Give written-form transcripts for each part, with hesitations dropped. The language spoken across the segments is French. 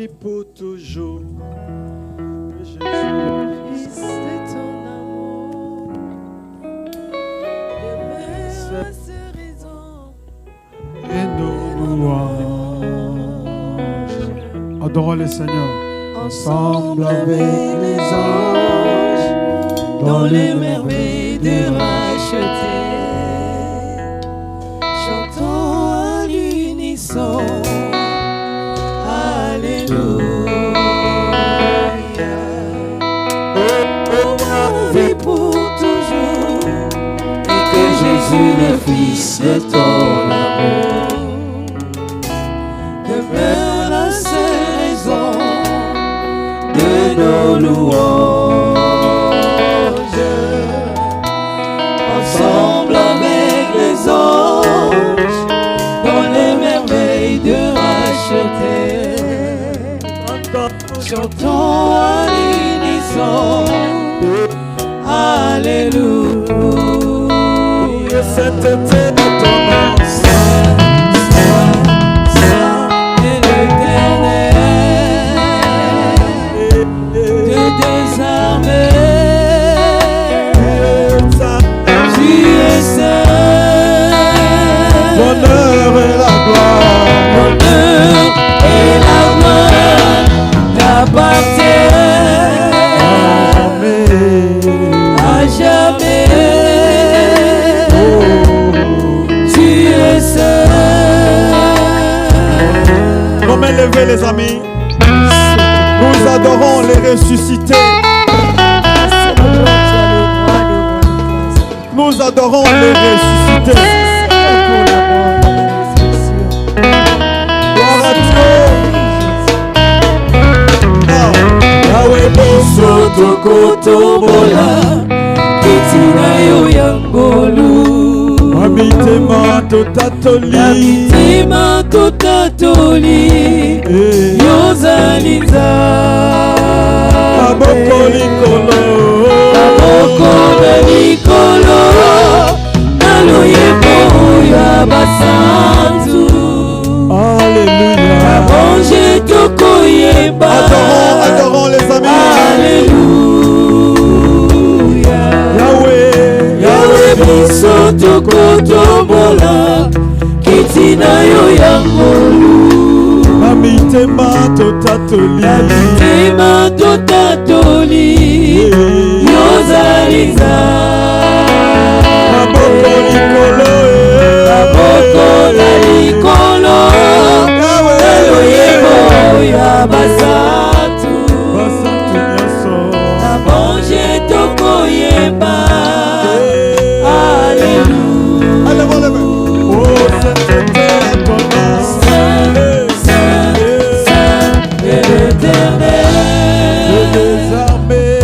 vie pour toujours. Jésus, Fils de ton amour, demeure à ce raison. et nos louanges. Adorons le Seigneur. Ensemble avec les anges, dans les merveilles de racheter, chantons à l'unisson. Alléluia. On vit pour toujours, et que Jésus, le Fils de ton amour, demeure la seule raison de nos louanges. Ensemble avec les anges, dans les merveilles de racheter, chantons à l'unisson. Alléluia. Cet été de ton nom. Saint est l'Éternel, Dieu des armées. Tu es saint. L'honneur et la gloire. L'honneur et la gloire t'appartiennent à jamais. Tu es saint. Comme élevés les amis, nous adorons les ressuscités. Nous adorons les ressuscités. Gloire à Dieu. Yahweh biso tokotombola kitina yo yangolu. Amitema totatoli. Amitema totatoli. Yozali nzambe. Aboko likolo. Aboko na likolo. Naloyebo ya basantu. Alléluia. Manger tokoyeba. Adorons les amis. Alléluia. Yahweh. Yahweh biso tokotombola kitina yo yangolu. Amitema totatoli. Amitema totatoli. Yozali nzambe. Aboko likolo. Aboko na likolo. Naloyebo ya basantu. Basantu nyonso. Na manger tokoyeba. Alléluia. Allez, bon, les mains. Oh, cet été à ton nom. Saint, Saint, Saint est l'Éternel, Dieu des armées.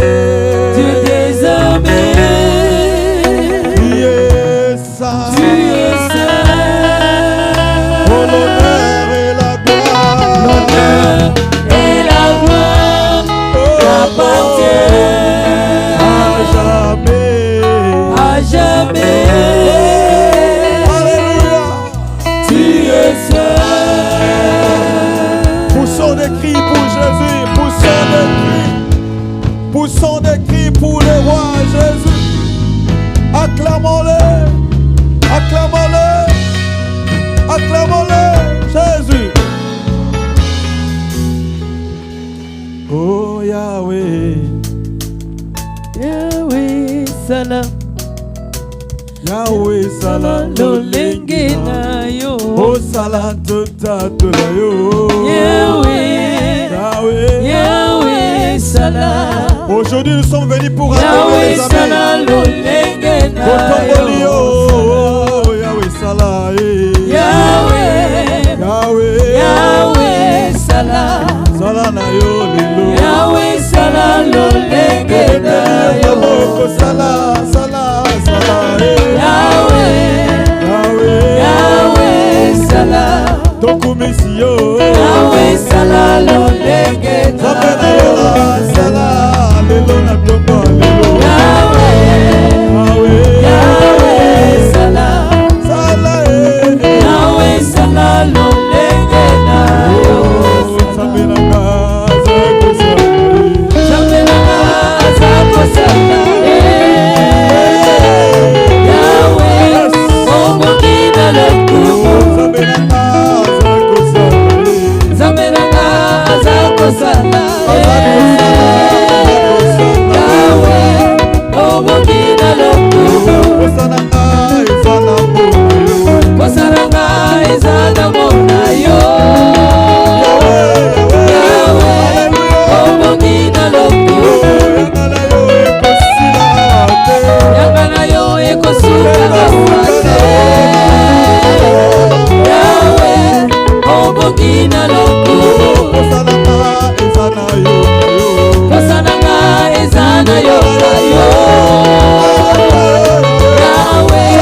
Dieu des armées. Tu es saint. Tu es saint. Oh, l'honneur et la gloire. L'honneur et la gloire t'appartiennent À jamais. Alléluia. Tu es saint. Poussons des cris pour Jésus. Poussons des cris. Poussons des cris pour le roi Jésus. Acclamons-le. Acclamons-le. Acclamons-le. Jésus. Oh Yahweh. Yahweh salam, Yahweh salam lolenge na yo. Oh salam totatula yo. Yahweh, Yahweh. Yahweh salam. Aujourd'hui nous sommes venus pour adorer Yahweh les amis. salam lolenge na Otomboli yo. yo. Yahweh salam. Yahweh, Yahweh. Yahweh salam. Salam na yo lelo. Yahweh salam lolenge na yo. Salam, salam, salam. Yahweh, Yahweh. Yahweh salam. Tokumisi yo. Yahweh salam lolenge na Zapena yo. yo la salam. Lelo na tomba lelo. Yahweh, Yahweh. Yahweh salam. Salam. Yahweh salam lolenge na yo. Zapena lokumu. Osananga ezana boyo. Osananga ezana mona yo. Yahweh, obongina lokumu. Yangana yo ekosula wate. Yahweh, obongina lokumu. Osananga ezana yo. Osananga ezana yo yo. Yahweh,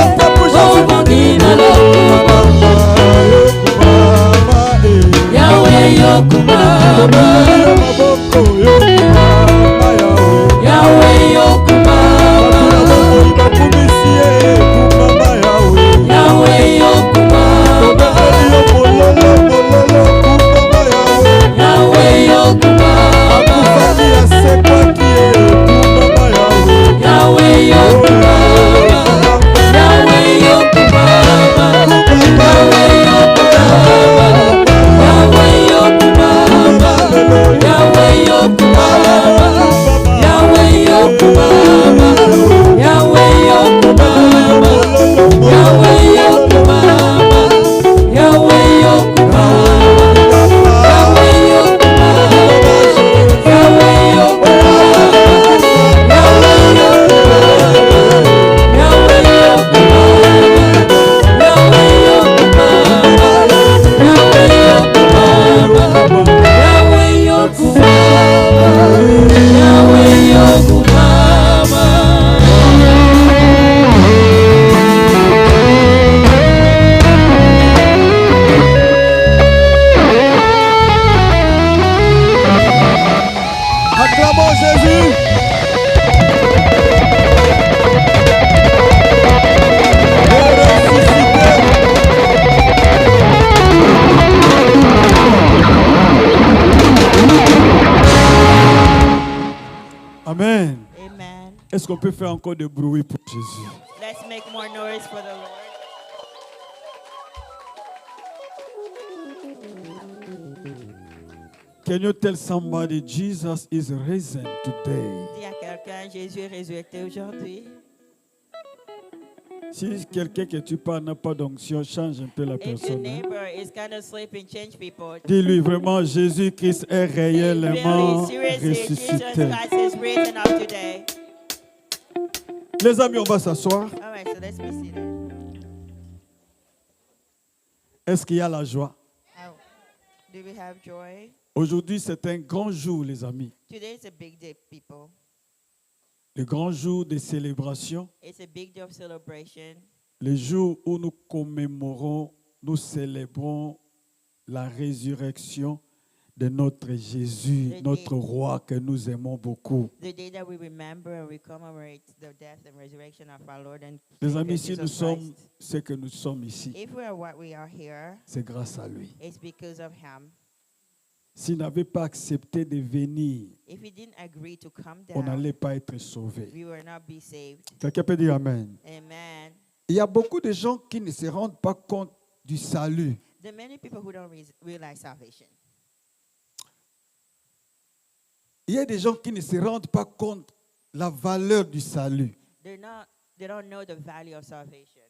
obongina lokumu. Yahweh yokumama. Yahweh yokumama. Yahweh yokumama. Yahweh yokumama. Yahweh yokumama. Yahweh yokumama. Yahweh yokumama. Yahweh yokumama. Yahweh yokumama. Yahweh yokumama. Yahweh yokumama. Yahweh yokumama. Yahweh Acclamons Jésus. Amen. Amen. Est-ce qu'on peut faire encore de bruit pour Jésus? Let's make more noise for the Lord. Can you tell somebody Jesus is risen today? Dis à quelqu'un, Jésus est résurrecté aujourd'hui. Si quelqu'un que tu parles n'a pas d'onction, change un peu la If your personne. Hein? neighbor is kind of sleeping, change people. Dis-lui vraiment, Jésus-Christ est réellement Really, seriously, Jesus ressuscité. Christ is risen up today. Les amis, on va s'asseoir. All right, so let's be seated. Est-ce qu'il y a la joie? How, do we have joy? Aujourd'hui, c'est un grand jour, les amis. Today is a big day, people. Le grand jour de célébration. It's a big day of celebration. Le jour où nous commémorons, nous célébrons la résurrection de notre Jésus, notre roi que nous aimons beaucoup. The day that we remember and we commemorate the death and resurrection of our Lord and Les Savior amis, si nous Jesus sommes Christ. ce que nous sommes ici, If we are what we are here, c'est grâce à lui. it's because of Him. S'il n'avait pas accepté de venir, If He didn't agree to come on down, n'allait pas être sauvé. we will not be saved. Quelqu'un peut dire Amen. Amen. Il y a beaucoup de gens qui ne se rendent pas compte du salut. There are many people who don't realize salvation. Il y a des gens qui ne se rendent pas compte de la valeur du salut. They don't know the value of salvation.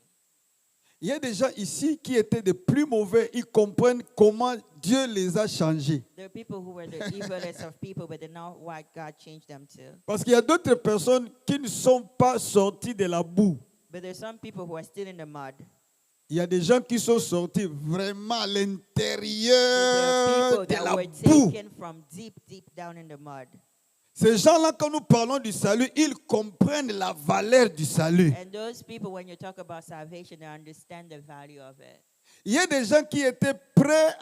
Il y a des gens ici qui étaient des plus mauvais, ils comprennent comment Dieu les a changés. There are people who were the evilest of people, but they know what God changed them to. Parce qu'il y a d'autres personnes qui ne sont pas sorties de la boue. But there's some people who are still in the mud. Il y a des gens qui sont sortis vraiment à There l'intérieur are de people that la were boue. taken from deep, deep down in the mud. Ces gens-là, quand nous parlons du salut, ils comprennent la valeur du salut. And those people, when you talk about salvation, they understand the value of it. Il y a des gens qui étaient prêts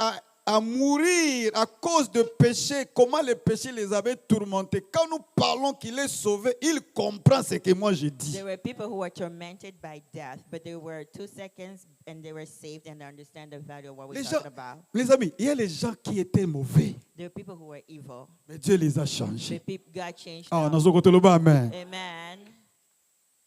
à mourir à cause de péché, comment le péché les avait tourmentés. Quand nous parlons qu'il est sauvé, il comprend ce que moi je dis. There were people who were tormented by death, but they were 2 seconds and they were saved and they understand the value of what we're talking about. Les amis, il y a les gens qui étaient mauvais, There were people who were evil. mais Dieu les a changés. God changed Ah, them. dans ce côté-là, amen. Amen.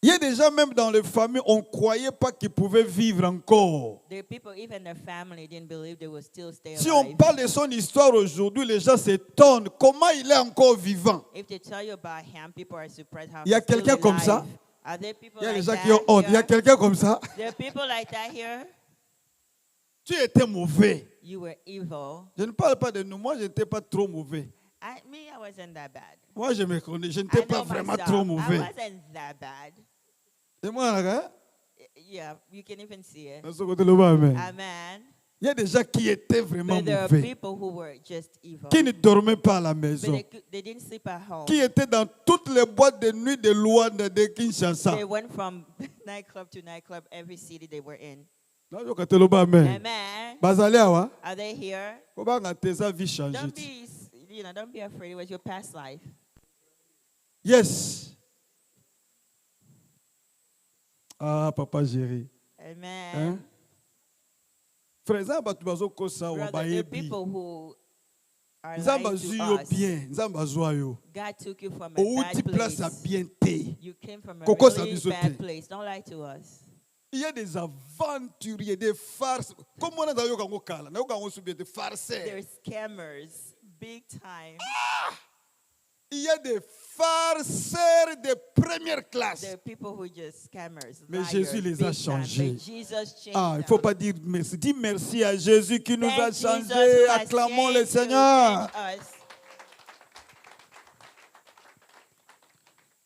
Il y a des gens, même dans les familles, on ne croyait pas qu'ils pouvaient vivre encore. There are people, even their family didn't believe they would still stay Si on alive. parle de son histoire aujourd'hui, les gens s'étonnent. Comment il est encore vivant? If they tell you about him, people are surprised how Il y a he's still quelqu'un comme ça? alive. Are there people Il y a like des gens that qui ont honte. Il y a here? quelqu'un comme ça. There are people like that here. Tu étais mauvais. You were evil. Je ne parle pas de nous. Moi, je n'étais pas trop mauvais. I wasn't that bad. Moi, je me connais. Je I n'étais pas know vraiment myself. trop I mauvais. wasn't that bad. Et moi, là, Yeah, you can even see it. dans ce côté là, amen. Amen. Il y a des gens qui étaient vraiment But there are mauvais, people who were just evil. qui ne dormaient pas à la But maison, they didn't sleep at home. qui étaient dans toutes les boîtes de nuit de Luanda, de Kinshasa. They went from nightclub to nightclub, every city they were in. Dans ce côté là, amen. Amen. Bazali awa, Are they here? comment quand sa vie changé? Don't be afraid. It was your past life. Yes. Ah, papa Jéri. Amen. Hein? Frère, ça va tu vas au kosa au Brother, there are bayebi. people who are Nzamba lying to zuyo us. bien, nzamba zoyo. God took you from a Outi bad place place. à bien té. You came from a Koko sa really biso bad te. place. Don't lie to us. Il y a des aventuriers, des farces. Comme on a dans le kala, na yoka subir des farceurs. They're scammers, big time. Il y a des farceurs de première classe. There are people who just scammers. Mais liars, Jésus les a big time. changés. But Jesus changed Ah, il ne them. faut pas dire merci. Dis merci à Jésus qui nous a Thank Jesus changés. who has Acclamons le changed you, Seigneur. changed us.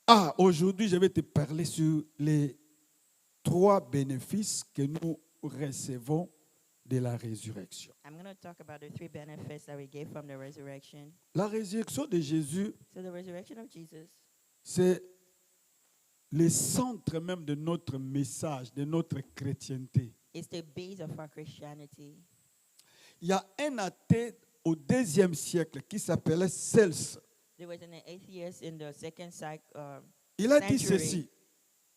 Ah, aujourd'hui, je vais te parler sur les 3 bénéfices que nous recevons de la résurrection. I'm going to talk about the 3 benefits that we get from the resurrection. La résurrection de Jésus, So the resurrection of Jesus c'est le centre même de notre message, de notre chrétienté. is the base of our Christianity. Il y a un athée au 2e siècle qui s'appelait Cels. There was an atheist in the second Il a dit century. ceci: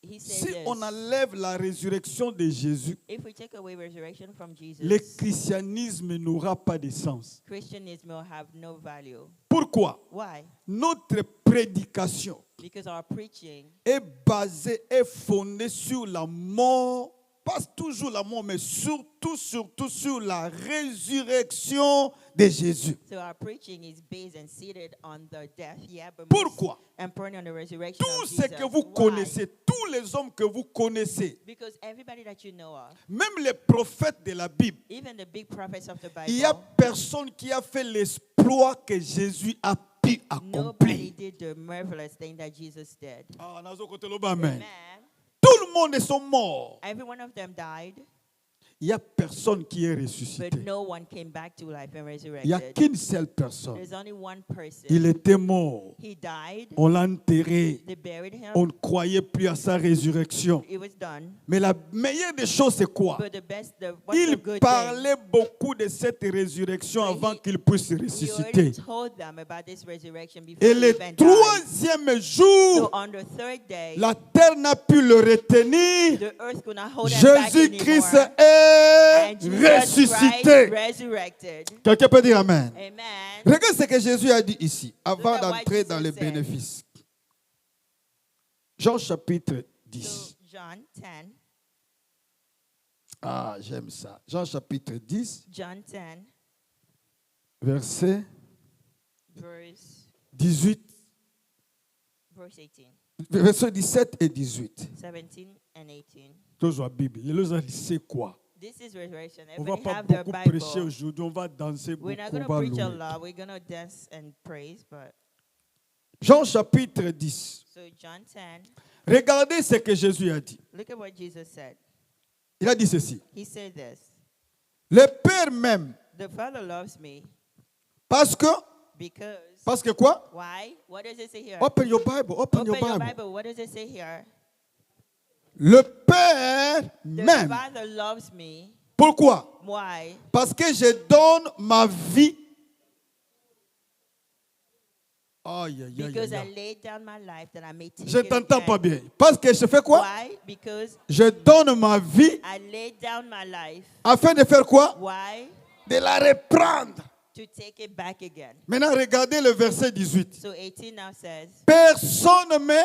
He si said on this, enlève la résurrection de Jésus, if we take away resurrection from Jesus, le christianisme n'aura pas de sens. Christianism will have no value. Pourquoi? Why? Notre prédication Because our preaching est basée, est fondée sur la mort, pas toujours la mort, mais surtout sur la résurrection de Jésus. So our preaching is based and seated on the death, yeah, but Pourquoi? important on the resurrection Tout of ce Jesus. que vous Why? connaissez, tous les hommes que vous connaissez, Because everybody that you know of, même les prophètes de la Bible, even the big prophets of the il n'y a Bible, personne qui a fait l'exploit que Jésus a pu nobody accomplir. did the marvelous thing that Jesus did. Ah, nazo kote loba, amen. Amen. Tout le monde sont morts. Every one of them died, Il n'y a personne qui est but ressuscité. no one came back to life and Il n'y a resurrected. qu'une seule personne. There's only one person. Il était mort. He died. On l'a enterré. They buried him. On ne croyait plus à sa résurrection. It was done. Mais la meilleure des choses, c'est quoi? But what's Il the good thing? parlait beaucoup de cette résurrection So avant he- qu'il puisse He already ressusciter. told them about this resurrection before Et he le even died. 3e jour, So on the 3rd day, la terre n'a pu le retenir. the earth could not hold him back Jésus-Christ anymore. est And Jesus Christ ressuscité. resurrected. Quelqu'un peut dire Amen. Amen. Regarde ce que Jésus a dit ici, avant Look at what d'entrer dans Jesus les said. bénéfices. Jean chapitre 10. So John 10, Ah, j'aime ça. Jean chapitre 10, John 10, verset verse 18, 18, verset 17 et 18. 17 and 18. Toujours la Bible. Les gens disent quoi? This is resurrection. On ne va Everybody pas have their beaucoup Bible. prêcher aujourd'hui, on va danser beaucoup. We're not On going to va preach a louer. lot. We're going to dance and praise. But Jean chapitre 10. so John 10, Regardez ce que Jésus a dit. look at what Jesus said. Il a dit ceci. He said this. Le Père même, The Father loves me parce que quoi? why? What does it say here? Open your Bible, open your Open your Bible. Bible. What does it say here? Le Père The même. Father loves me. Pourquoi? Why? Parce que je donne ma vie. Aïe, aïe, aïe, Because I aïe. laid down my life that I may take Je it t'entends again. pas bien. Parce que je fais quoi? Why? Because Je donne ma vie I laid down my life. afin de faire quoi? Why? De la reprendre. To take it back again. Maintenant, regardez le verset 18. So 18 now says, Personne ne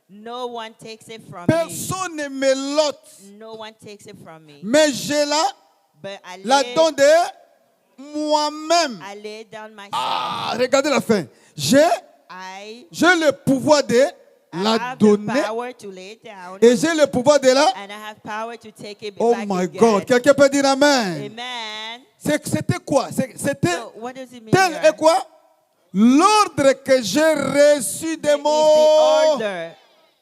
no one takes it from me. personne ne me l'ôte, No one takes it from me. mais je But I la laid, donne de moi-même. I laid down myself. Ah, regardez la fin. J'ai I le pouvoir de la have donner the power to lay it down, et j'ai le pouvoir de la... and I have power to take it Oh back my again. God, quelqu'un peut dire Amen. Amen. C'était quoi? C'était So what does it mean tel here? et quoi? L'ordre que j'ai reçu de That is the mon... order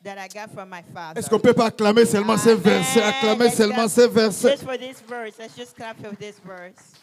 that I got from my Father. Est-ce qu'on peut pas acclamer seulement ces Amen. versets? Acclamer Let's seulement clap ces versets. Just for this verse, let's just clap for this verse.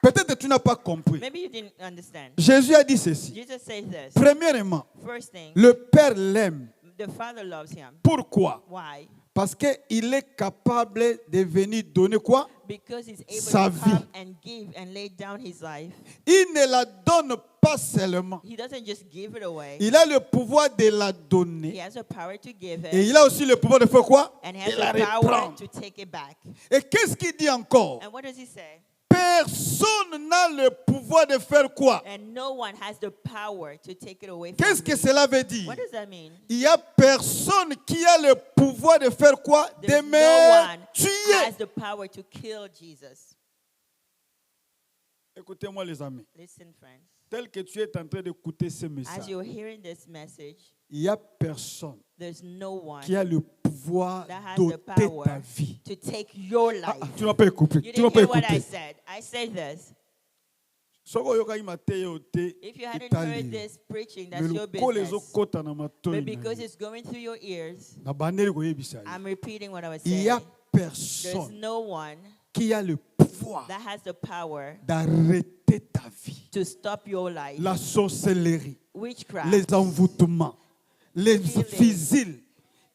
Peut-être que tu n'as pas compris. Maybe you didn't understand. Jésus a dit ceci. Jesus says this. Premièrement, First thing, le Père l'aime. the Father loves him. Pourquoi? Why? Parce qu'il est capable de venir donner quoi? Because he's able Sa to come vie. and give and lay down his life. Il ne la donne pas seulement. He doesn't just give it away. Il a le pouvoir de la He donner. has the power to give Et it, il a aussi le pouvoir de faire quoi? and he De has la the power reprendre. to take it back. Et qu'est-ce qu'il dit encore? And what does he say? Personne n'a le pouvoir de faire quoi? And no one has the power to take it away from Qu'est-ce que me. cela veut dire? What does that mean? Il n'y a personne qui a le pouvoir de faire quoi? De There's no me one tuer. has the power to kill Jesus. Écoutez-moi les amis. Listen, friends. Tel que tu es en train d'écouter ce As message, you're hearing this message, il n'y a personne there's no one qui a le pouvoir that has the d'ôter ta power vie. to take your Ah, life. ah, tu n'as pas écouté. You Tu n'as didn't pas hear what I écouté. said. I said this. Soki oyoka mateye ote If you hadn't heard etali this preaching, that's me your lokolo business. ezokota na matoi But because na it's going through your ears, na bandeli koyebisa ye. I'm repeating what I was Il saying. y a There's personne no one qui a le pouvoir that has the power d'arrêter ta vie. to stop your life. La sorcellerie, Witchcraft, les envoûtements, les fusils.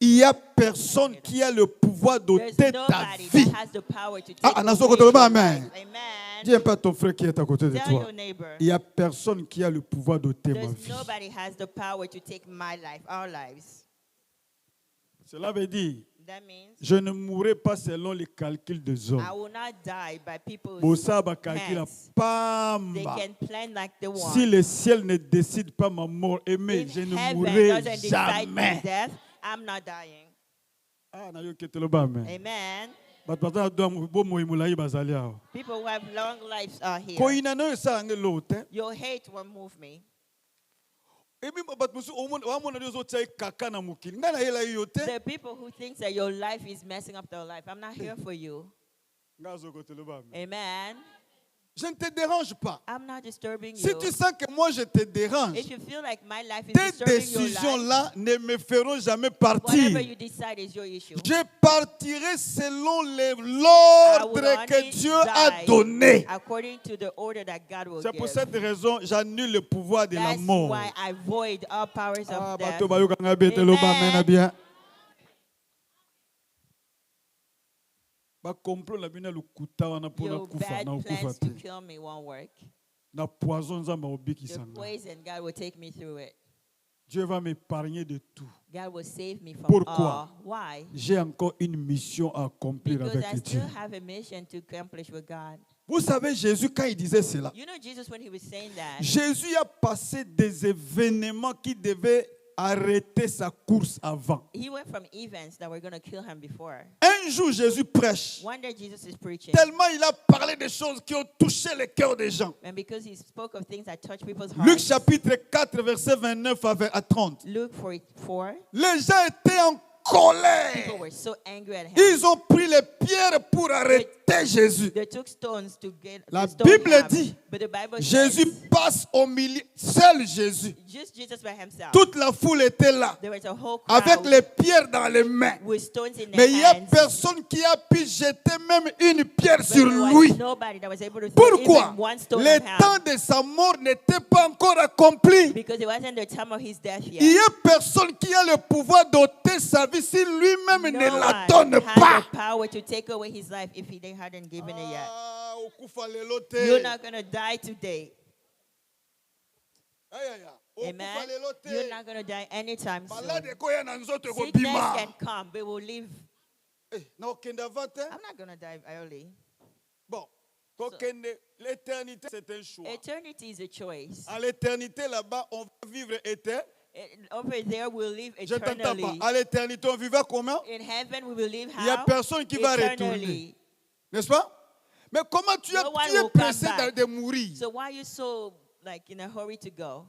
Il n'y a personne qui a le pouvoir there's d'ôter ta nobody vie. that has the power to take Ah, away Nazo Koto, your amen. life. Amen. Dis un peu à ton frère qui est à côté de Tell toi. your neighbor, Il n'y a personne qui a le pouvoir d'ôter ma there's vie. nobody has the power to take my life, our lives. Cela veut dire, That means je ne mourrai pas selon les calculs des hommes. I will not die by people's Bossa bakakila hands. They pamba. can plan like the one. Si le ciel ne décide pas ma mort, aimé, If je ne heaven mourrai doesn't decide my jamais. death, I'm not dying. Ah, na yo ketelo ba amen. Amen. Bato baza do bo moyi mulai bazali awa. People who have long lives are here. Ko ina no esala nge lote. Your hate will move me. Ebi bato musu wa mona yo zo tsai kaka na mukili. Ngana hela yo te. The people who think that your life is messing up their life, I'm not here for you. Ngazo ketelo ba amen. Amen. Je ne te dérange pas. I'm not disturbing Si you. tu sens que moi je te dérange, If you feel like my life is tes disturbing your life, décisions-là ne me feront jamais whatever partir. you decide is your issue. Je partirai selon I will l'ordre que only Dieu a die donné. according to the order that God will C'est pour give. cette raison j'annule le pouvoir de la That's mort. why I void all powers Ah, of death. bato bayokanga betelo ba Amen. mena bien. Ba complot na bina lukuta wana pona Your kufa bad na kufa plans te. to kill me won't work. Na poison nzamba The obikisanga. poison, God will take me through it. Dieu va m'épargner de tout. God will save me from Pourquoi? all. Why? J'ai encore une mission à accomplir Because I avec still Dieu. have a mission to accomplish with God. Vous savez, Jésus, quand il disait cela, You know Jesus when he was saying that, Jésus a passé des événements qui devaient arrêter sa course avant. he went from events that were going to kill him before. Un jour, Jésus prêche. One day Jesus is preaching. Tellement il a parlé des choses qui ont touché le cœur des gens. And because he spoke of things that touch people's Luc hearts. chapitre 4, verset 29 à 30. Luke 4, Les gens étaient en colère. people were so angry at him. Ils ont pris les pierres pour arrêter Jésus. They took stones to get La to stone Bible him. dit, But the Bible Jésus says, passe au milieu, seul Jésus. just Jesus by himself. Toute la foule était là, There was a whole crowd avec les pierres dans les mains. with stones in Mais their il n'y a hands. personne qui a pu jeter même une pierre But sur there was lui. nobody that was able to throw Pourquoi? even one stone Le at him. temps de sa mort n'était pas encore accompli. Because it wasn't the time of his death Il yet. n'y a personne qui a le pouvoir d'ôter sa vie si lui-même ne No la one donne has pas. the power to take away his life if he hadn't given it yet. Ah, okufa lelo te. You're not going to die today. Aïe, aïe, aïe. Amen. Okufa lelo te. You're not going to die anytime soon. Malade ekoya na nzoto Sickness ekobima. can come, but we'll live. Eh, na okende avant te. I'm not going to die early. Bon, kokende, l'éternité c'est un choix. Eternity is a choice. À l'éternité là-bas, on va vivre éternel. Over there, we'll live Je t'entends pas. eternally. À l'éternité, on vivra comment? In heaven, we will live Il n'y a how? personne qui va retourner. Eternally. N'est-ce pas? Mais comment tu No one es will come pressé back. de mourir? So why are you so in a hurry to go?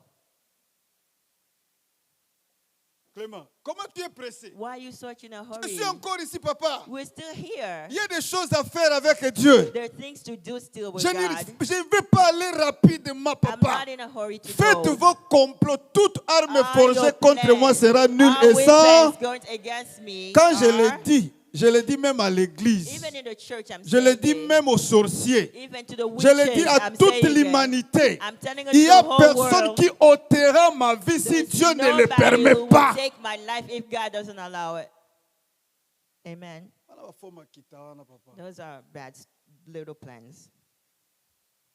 Clément, comment tu es pressé? Why are you such in a Je hurry? suis encore ici, papa. We're still here. Il y a des choses à faire avec Dieu. There are things to do still with Je God. ne veux pas aller rapidement, I'm papa. not in a hurry to Faites go. vos complots. Toute arme All forgée your contre plans, moi sera nulle all et sans. weapons going against me Quand je are, le dis, je le dis même à l'église. even in the church, I'm Je le saying dis this. même aux sorciers. Even to the Je le dis witches, à I'm toute saying it. l'humanité. I'm telling it Il n'y to a the whole personne world. qui ôtera ma vie si There's Dieu ne le nobody permet who pas. will take my life if God doesn't allow it. Amen. Those are bad little plans.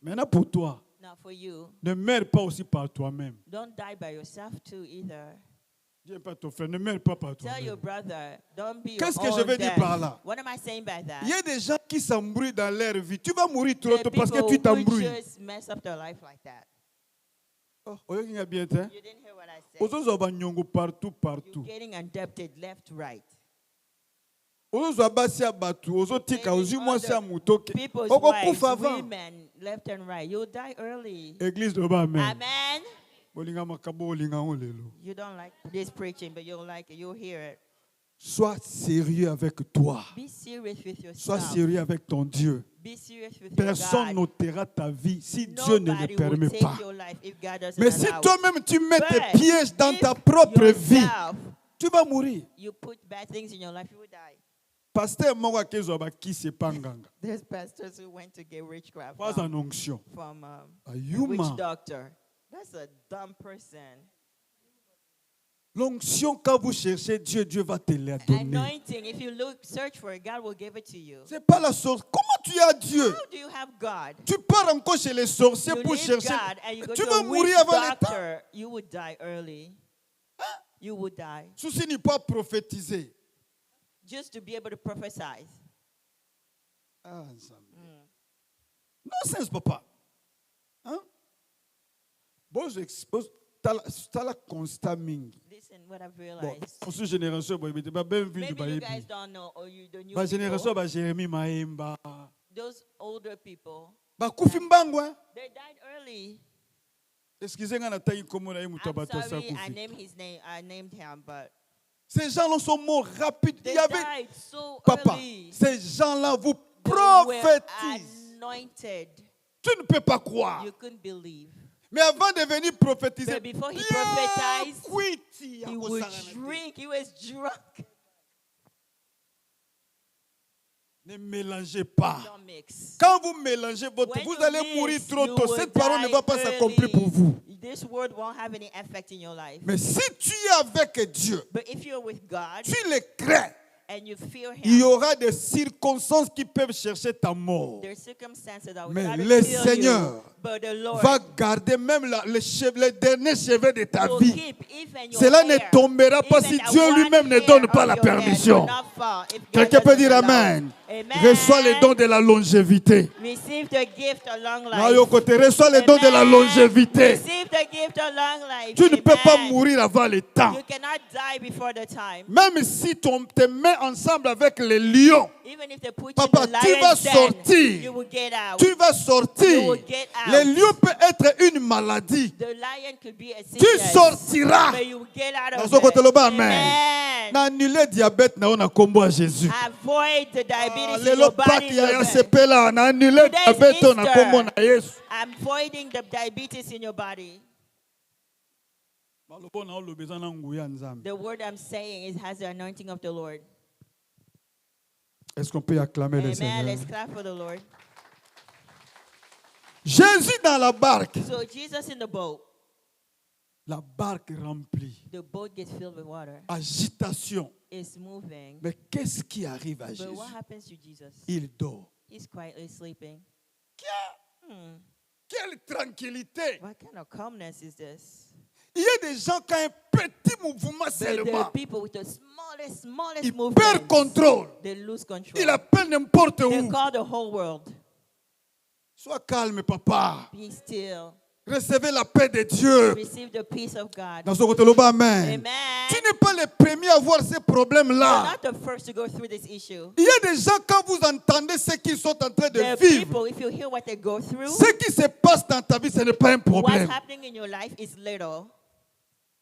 Maintenant pour toi, Now for you, ne meurs pas aussi par toi-même. don't die by yourself too either. Dis pas à ton frère, ne meurs pas par Tell your toi-même. brother, don't be your Qu'est-ce que je own veux dire death. par là? What am I saying by that? Il y a des gens qui s'embrouillent dans leur vie. Tu vas mourir trop There are tôt parce que people tu who t'embrouilles. just mess up their life like that. Oh, oyo kinga bien te. You didn't hear what I said. Ozozo banyongo partout, You're partout. getting indebted left, right. Ozozo abasi abatu, ozotika Maybe ozi mwasi other amutoke. People's Oko wives, kufa avant. women, left and right. You'll die early. Église de amen. Amen. Bolinga makabo bolinga ngo lelo. You don't like this preaching, but you'll like it. You'll hear it. Sois sérieux avec toi. Be serious with Sois yourself. sérieux avec ton Dieu. Be serious with Personne your God. n'ôtera ta vie si Dieu ne le Nobody will permet take pas. your life if God doesn't Mais si allow it. toi-même tu mets tes But pièges dans if ta propre vie, yourself, tu vas mourir. you put bad things in your life, you will die. Pasteur moko akezwa bakisi epanganga. There's pastors who went to get witchcraft Pas en onction. from a Ayuma. witch doctor. That's a dumb person. L'onction, quand vous cherchez Dieu, Dieu va te la donner. Anointing, if you search for it, God will give it to you. C'est pas la sorcière. Comment tu as Dieu? How do you have God? Tu pars encore chez les sorciers You pour leave chercher. God and you go Tu to vas a witch mourir avant le temps. doctor. You would die early. You would die. Souci n'est pas prophétiser. Just to be able to prophesy. Ah, nonsense, papa. Hein? Bon, j'expose. T'as la constat mingi. Listen, what I've Bon, realized. pour cette génération, bon, il va bien vivre du Maybe you guys baïbi. don't know, or you don't know. Ma génération, bah Jérémie Maemba. Those older people, Bah Koufi Mbangwa. they died early. Excusez-moi, na taille comme on a eu I'm Moutabata sa sorry, I Koufi. named his name. I named him, but Ces gens-là sont morts rapides. they Il y avait, died so papa, early. ces gens-là vous They were prophétisent. anointed. Tu ne peux pas croire. You couldn't believe. Mais avant de venir prophétiser, But before he bien prophesied, cuiti, He would drink. He was drunk. ne mélangez pas. Don't mix. Quand vous mélangez votre, When vous you allez mix, mourir trop you tôt. will Cette parole ne die va pas s'accomplir pour vous. early. This word won't have any effect in your life. Mais si tu es avec Dieu, But if you're with God tu le crains, and you fear il y Him, aura des circonstances qui peuvent chercher ta mort. there's circumstances that will Mais try to le kill Seigneur you, but the Lord va garder même les derniers cheveux de ta will vie. keep even your Cela hair, ne tombera pas even si that Dieu one lui-même ne hair donne of pas la your head permission. will not fall if God Quelqu'un peut doesn't dire allow. Amen. Amen. Reçois les dons de la longévité. Receive the gift of long life. Mario côté, reçois les dons de la Amen. longévité. Receive the gift of long life. Tu ne peux pas Amen. mourir avant le temps. You cannot die before the time. Même si tu te mets ensemble avec les lions, Even if they put you Papa, in the tu vas lion's den, sortir. you will get out. tu vas sortir. You will get out. Les lions peuvent être une maladie. The lion could be a Tu sickness, sortiras. but you will get out Dans of ce côté-là, it. amen. N'annulez diabète na on combo à Jésus. Avoid the diabetes in Lelo your Pâques body. ya Ruben. CP là, on annulé Today's diabète on a combo na Easter. Yesu. Avoiding the diabetes in your body. The word I'm saying has the anointing of the Lord. Est-ce qu'on peut acclamer le Amen. Seigneur? Let's clap for the Lord. Jésus dans la barque. So Jesus in the boat. La barque remplie. The boat gets filled with water. Agitation. It's moving. Mais qu'est-ce qui arrive à But Jésus? what happens to Jesus? Il dort. He's quietly sleeping. Quelle tranquillité. What kind of calmness is this? Il y a des gens qui ont un petit mouvement But there seulement. are people with the smallest Ils movement. perdent contrôle. They lose control. Il appelle n'importe They où. call the whole world. Sois calme, papa. Be still. Recevez la paix de Dieu. Receive the peace of God. Dans ce côté-là, amen. Amen. Tu n'es pas le premier à voir ces You're problèmes-là. not the first to go through this issue. Il y a des gens, quand vous entendez ce qu'ils sont en train There are de vivre, people, if you hear what they go through, ce qui se passe dans ta vie, ce n'est pas un what's problème. happening in your life is little.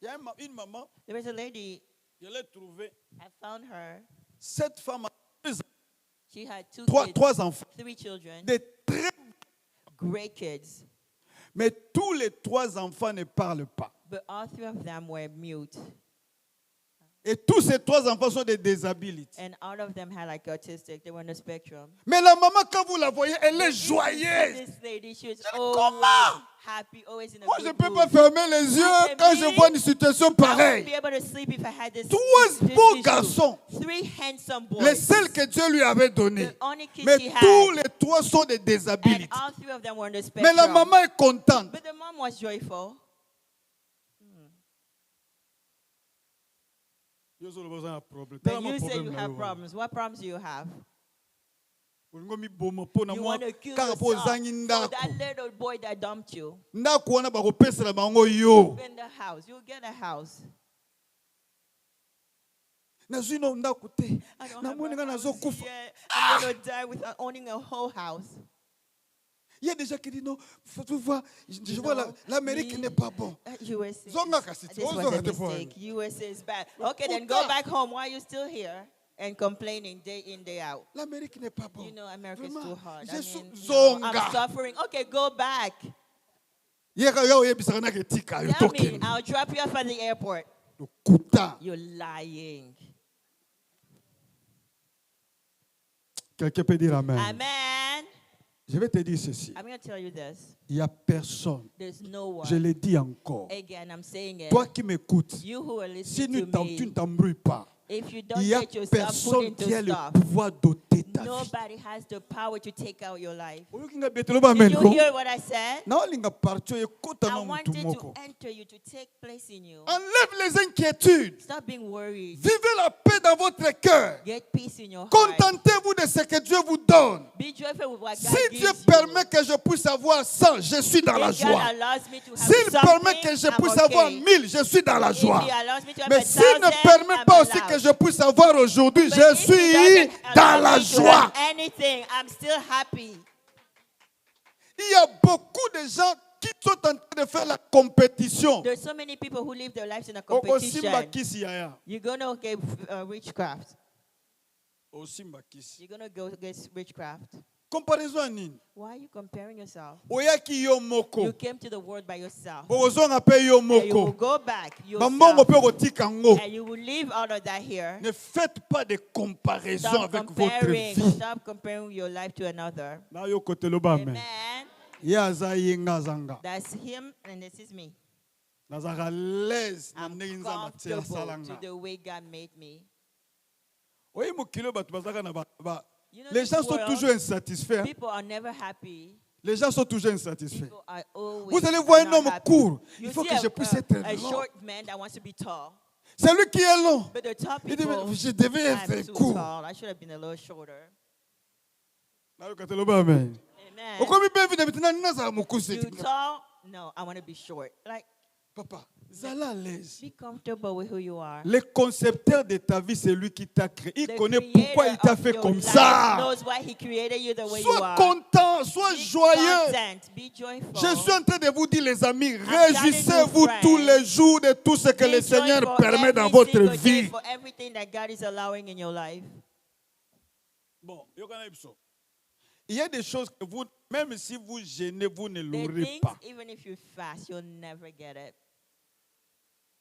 Il y a une maman. There was a lady. Je l'ai trouvée. I found her. Cette femme a She had trois enfants. 3 children. Des très great kids. Mais tous les 3 enfants ne parlent pas. But all 3 of them were mute. Et tous ces 3 enfants sont des disabilités. And all of them had like autistic. They were on the spectrum. Mais la maman, quand vous la voyez, elle est joyeuse. This lady, she was Comment? happy, always in a Moi, je ne good peux mood. pas fermer les yeux quand je vois une situation I wouldn't pareille. be able to sleep if I had this 3 beaux garçons. 3 handsome boys. Les seuls que Dieu lui avait donnés. The only kids Mais she had. tous les 3 sont des And disabilités. all 3 of them were on the spectrum. Mais la maman est contente. But the mom was joyful. Then But you say you have problems. What problems do you have? You want to kill yourself for that little boy that dumped you. In the house. You'll get a house. I don't have a house yet. I'm going to die without owning a whole house. Il y a des gens qui disent non, faut voir, je vois l'Amérique n'est pas bon. USA. This was a mistake. USA is bad. Okay, then go back home. Why are you still here and complaining day in, day out? L'Amérique n'est pas bon. You know, America is too hard. I Je mean, suis no, I'm suffering. Okay, go back. Tell me, I'll drop you off at the airport. You're lying. Quelqu'un peut dire amen. Amen. Je vais te dire ceci. I'm going to tell you this. Il n'y a personne. There's no one. Je le dis encore. Again, I'm saying it. Toi qui m'écoutes, You who are si listening to tu ne me, t'embrouilles pas, if you il don't n'y a get yourself put personne into qui a le stuff, pouvoir d'ôter ta vie. nobody has the power to take out your life. Did Did you hear what I said? I wanted to enter you, to take place in you. Enlève les inquiétudes. Stop being worried. Vivez la paix dans votre cœur. Get peace in your heart. Contentez-vous de ce que Dieu vous donne. Be joyful with what God Si Dieu gives permet you. que je puisse avoir 100, je suis dans la If God joie. allows me to have S'il permet que je something, puisse I'm avoir okay. 1000, je suis dans la If joie. He allows me to have Mais 1,000, s'il ne permet I'm pas aussi allowed. que je puisse avoir aujourd'hui, But je if He suis doesn't dans allow la me to joie. have anything, I'm still happy. Il y a beaucoup de gens qui sont en train de faire la compétition. There's so many people who live their lives in a Okosimba competition. kisi yaya. You're going to get witchcraft. Osimba kisi. You're going to go get witchcraft. Comparaison à nini? Why are you comparing yourself? Oyaki yo You moko. came to the world by yourself. Bokozonga pe yo And you will moko. go back Bambongo yourself. pe kotika ngo. And you will leave all of that here. Ne faites pas de comparaison Stop avec votre comparing. vie. Stop comparing your life to another. Na yo kote loba amen. Amen. Ye aza yenga zanga. That's him and this is me. Nazaka l'aise na I'm ndenge nzambe atia comfortable to salanga. the way God made me. Oyi mokilo bato bazaka na ba. You know, Les this gens sont world, toujours insatisfaits. Hein? people are never happy. Les gens sont toujours insatisfaits. People are always Vous allez voir un not homme happy. court. You Il faut see que je puisse être a long. short man that wants to be tall. Celui qui est long, But the tall il dit, people, je devais I'm être too court. tall. I should have been a little shorter. Amen. Amen. Okomi pe vide maintenant nazala mokusi. You tall? No, I want to be short. Like, Papa, zala à l'aise. be comfortable with who you are. Le concepteur de ta vie, c'est lui qui t'a créé. Il The connaît creator pourquoi il t'a of fait your comme life ça. knows why he created you the way you Sois are. content, sois Be joyeux. content. Be joyful. Je suis en train de vous dire, les amis, telling réjouissez-vous you, tous friends, les jours de tout ce que Be le Seigneur joyful permet dans every votre single day vie. for everything that God is allowing in your life. Bon, il y a des choses que vous, même si vous gênez, vous ne There are l'aurez things, pas. even if you fast, you'll never get it.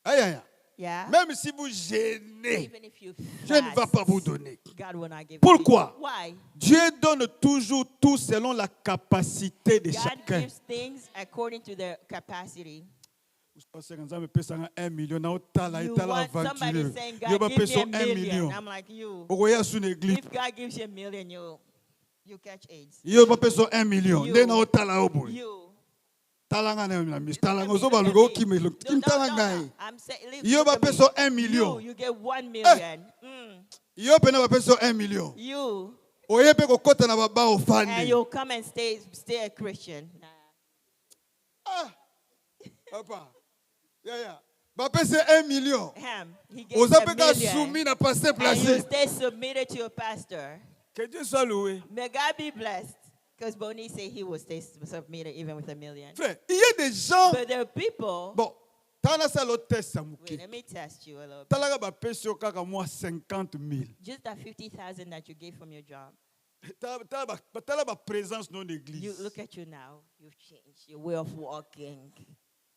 Aïe, aïe, aïe. Yeah? Même si vous gênez, Even if you Dieu ne va pas fast, vous donner. God will not give Pourquoi? you. Why? Dieu donne toujours tout selon la capacité de God chacun. gives things according to their capacity. You want somebody saying, God, give me $1 million. I'm like, you. If God gives you $1 million, you catch AIDS. Yo ba peso 1 million. You. Nde na otala obo. You. Talanga na na mis. Talanga Look zo at ba me, lugo look at ki me me. lo. Kim talanga. I'm saying, Yo ba peso 1 million. You get 1 million. Yo pena ba peso 1 million. You. Oye pe ko kota na baba And ofandi. you'll come and stay a Christian. Ah. Papa. Yeah. Ba peso 1 million. He gets Oza $1 pe ka million. soumis na passer And you placé. stay submitted to your pastor. Que Dieu soit loué. May God be blessed. Because Bonnie said he will stay submitted even with $1 million. Frère, il y a des gens. But there are people. Bon, Wait, let me test you a little bit. 50 000. Just that 50,000 that you gave from your job. You look at you now. You've changed your way of walking.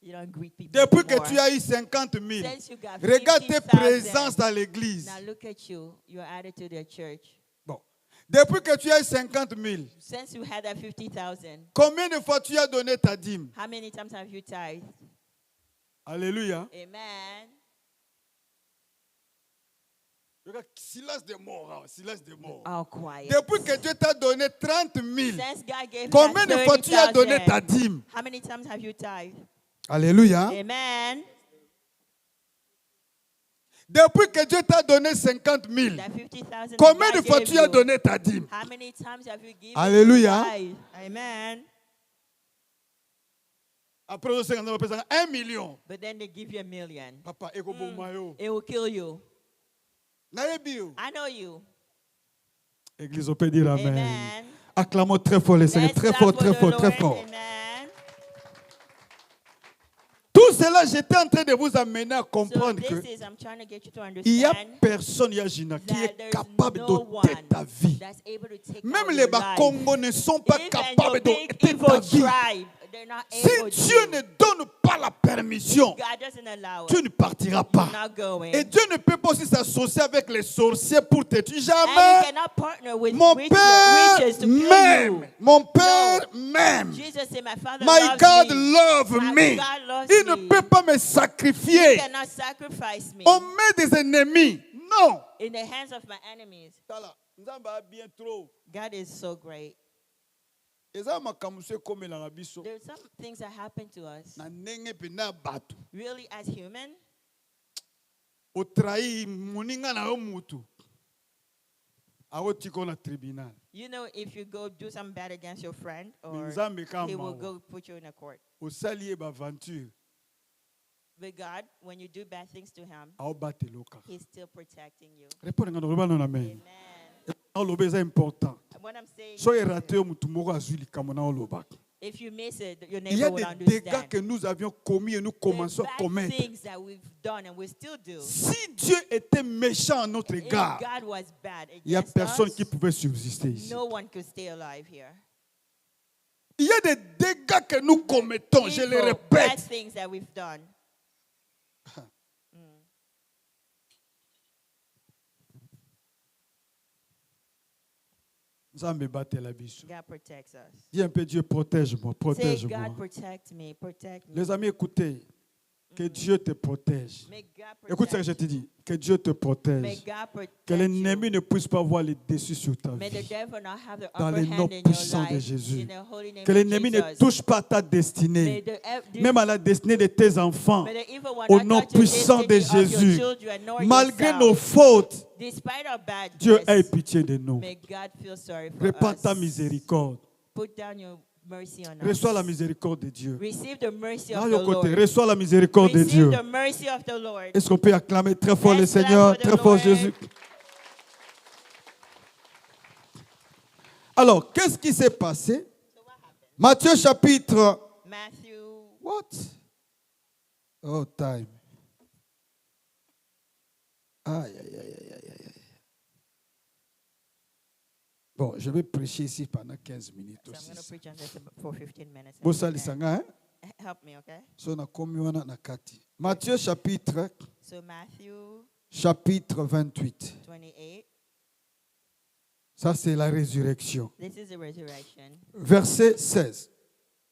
You don't greet people Depuis que anymore. tu as eu 50 000, Since you got regarde tes 50,000, présences dans l'église. now look at you, your attitude at church. Bon. Depuis que tu as eu 50 000, Since you had that 50,000, combien de fois tu as donné ta dîme? how many times have you tithed? Alléluia. Amen. Regarde, silence de mort. Hein, silence de mort. All quiet. Depuis que Dieu t'a donné 30 000, Since God gave combien that de fois tu as donné 30,000, ta dîme? how many times have you tithed? Alléluia. Amen. Depuis que Dieu t'a donné 50 000, That 50,000 combien that de God fois gave tu as you, donné ta dîme? how many times have you given Alléluia. your tithe? Amen. Après, on a 1 million. But then they give you $1 million. Papa, eko mayo. It will kill you. Naebi yo. I know you. Église, on peut dire amen. Amen. Acclamons très fort le Seigneur. Let's Très clap fort, for très the fort, très Lord. fort. Amen. Tout cela, j'étais en train de vous amener à So comprendre que this is, I'm trying to get you to il y a understand personne, Yajina, qui that est there's capable no d'ôter one ta vie. that's able to take Même out les your life. Congos ne sont pas Even capables your big d'ôter ta evil vie. tribe, they're not Si able Dieu to. ne donne pas la permission, God doesn't allow tu it. ne partiras You're pas. not going. Et Dieu ne peut pas aussi s'associer avec les sorciers pour te tuer. And you Jamais. cannot partner with Mon Père witches to kill m'aime. you. Mon Père m'aime. Jesus said, my Father My loves God me. love My me. God loves Il ne me. peut pas me You sacrifier. cannot sacrifice me On met des ennemis. Non. in the hands of my enemies. God is so great. There's some things that happen to us. Really, as human, you know, if you go do something bad against your friend, or he will go put you in a court. But God, when you do bad things to him, he's still protecting you. Amen. What I'm saying is, if you miss it, your Il y a neighbor will des dégâts understand. que nous avions commis et nous commençons à Bad commettre. things that we've done and we still do. Si Dieu était méchant à notre If égard, God was bad il n'y a against personne us, qui pouvait subsister ici. no one could stay alive here. Il y a des dégâts que nous commettons, je le Evil, bad répète. things that we've done. Nzambe batela biso. God protects us. Dis un peu, Dieu protège-moi, Say, protège-moi. God protect me, protect me. Les amis, écoutez, que Dieu te protège. May God Écoute ce que je protect te dis, que Dieu te May protège. God Que protect l'ennemi you. ne puisse pas avoir le dessus sur ta May the vie. devil not have the Dans upper le nom hand in your puissant de life. Jésus. In the holy name Que of l'ennemi ne Jesus. touche pas à ta May destinée, the même à la destinée de tes enfants. may the evil one Au not nom touch the puissant de destiny of your Jésus. children nor Malgré yourself. nos fautes, Despite our badness, Dieu ait pitié de nous. may God feel sorry for Répands us. ta miséricorde. Put down your mercy on Reçois us. la miséricorde de Dieu. Receive the mercy Dans of le the côté, Lord. reçois la miséricorde de Receive Dieu. the mercy of the Lord. Est-ce qu'on peut acclamer très fort le Let's clap Seigneur, for the très fort Lord. Jésus? Alors, qu'est-ce qui s'est passé? So what happened? Matthieu chapitre... Matthew, What? Oh, time. Aïe, aïe, aïe, aïe, aïe, aïe. Bon, je vais prêcher ici pendant 15 minutes so I'm going to aussi. preach on this for 15 minutes. Vous savez ça, hein? Help me, okay? So, na komi wana na kati. Matthieu chapitre So Matthew 28. 28, Ça, c'est la résurrection. this is the resurrection. Verset 16.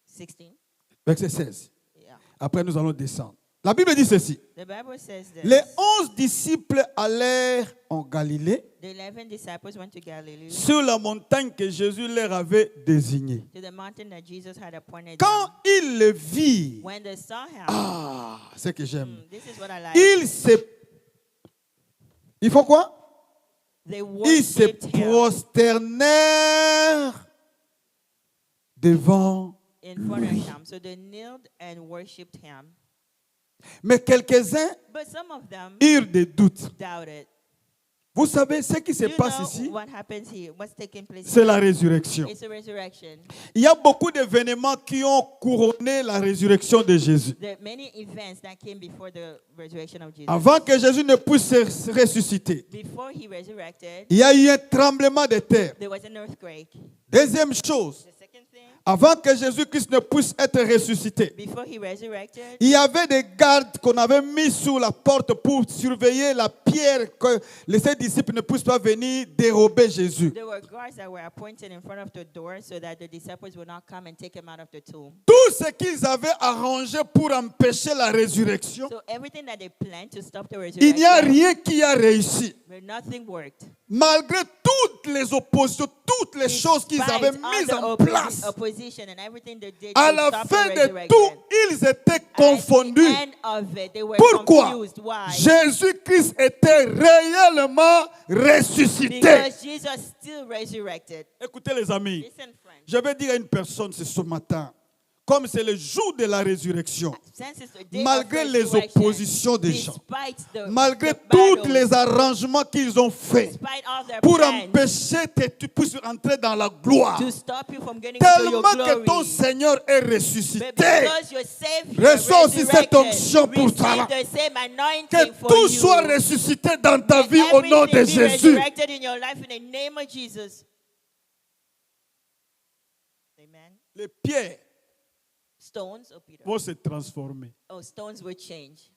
16, Verset 16. yeah. Après, nous allons descendre. La Bible dit ceci. The Bible says this. Les 11 disciples allèrent en Galilée, The 11 disciples went to Galilee, sur la montagne que Jésus leur avait désignée. to the mountain that Jesus had appointed Quand them. ils le virent, When they saw him, c'est ce que j'aime. this is what I like. Il faut quoi? They Ils se worshipped him prosternèrent devant. in front of him. So they knelt and worshipped him. Mais quelques-uns But some of them eurent des doutes. doubted. Vous savez, ce qui se passe ici, what happens here? What's taking place c'est here? la résurrection. It's a resurrection. Il y a beaucoup d'événements qui ont couronné la résurrection de Jésus. There are many events that came before the resurrection of Jesus. Avant que Jésus ne puisse se ressusciter, Before he resurrected, il y a eu un tremblement de terre. there was an earthquake. Deuxième chose, The second thing, avant que Jésus-Christ ne puisse être ressuscité, before he resurrected, il y avait des gardes qu'on avait mis sous la porte pour surveiller la pierre que ses disciples ne puissent pas venir dérober Jésus. there were guards that were appointed in front of the door so that the disciples would not come and take him out of the tomb. Tout ce qu'ils avaient arrangé pour empêcher la résurrection, So everything that they planned to stop the il n'y a resurrection, rien qui a réussi. but nothing worked. Malgré toutes les oppositions, toutes les choses qu'ils avaient mises en place, Opposition and everything they did à to la stop fin the de resurrection. tout, ils étaient confondus. At the end of it, they were Pourquoi? confused. Why? Jésus-Christ était réellement ressuscité. Because Jesus still resurrected. Écoutez les amis, Listen, friends. je vais dire à une personne ce matin, comme c'est le jour de la résurrection, Since it's the day malgré of les resurrection, oppositions des gens, despite the malgré the tous battles, les arrangements qu'ils ont faits despite all their pour plans empêcher que tu puisses entrer dans la gloire, to stop you from getting into your tellement que glory. ton Seigneur est But ressuscité, because your Savior reçois aussi cette onction resurrected, pour toi. receive the same anointing Que for tout you. soit ressuscité dans ta May vie au nom de everything be Jésus. resurrected in your life in the name of Jesus. Amen. Les pierres Stones, oh Peter. vont se transformer. Oh, stones will change.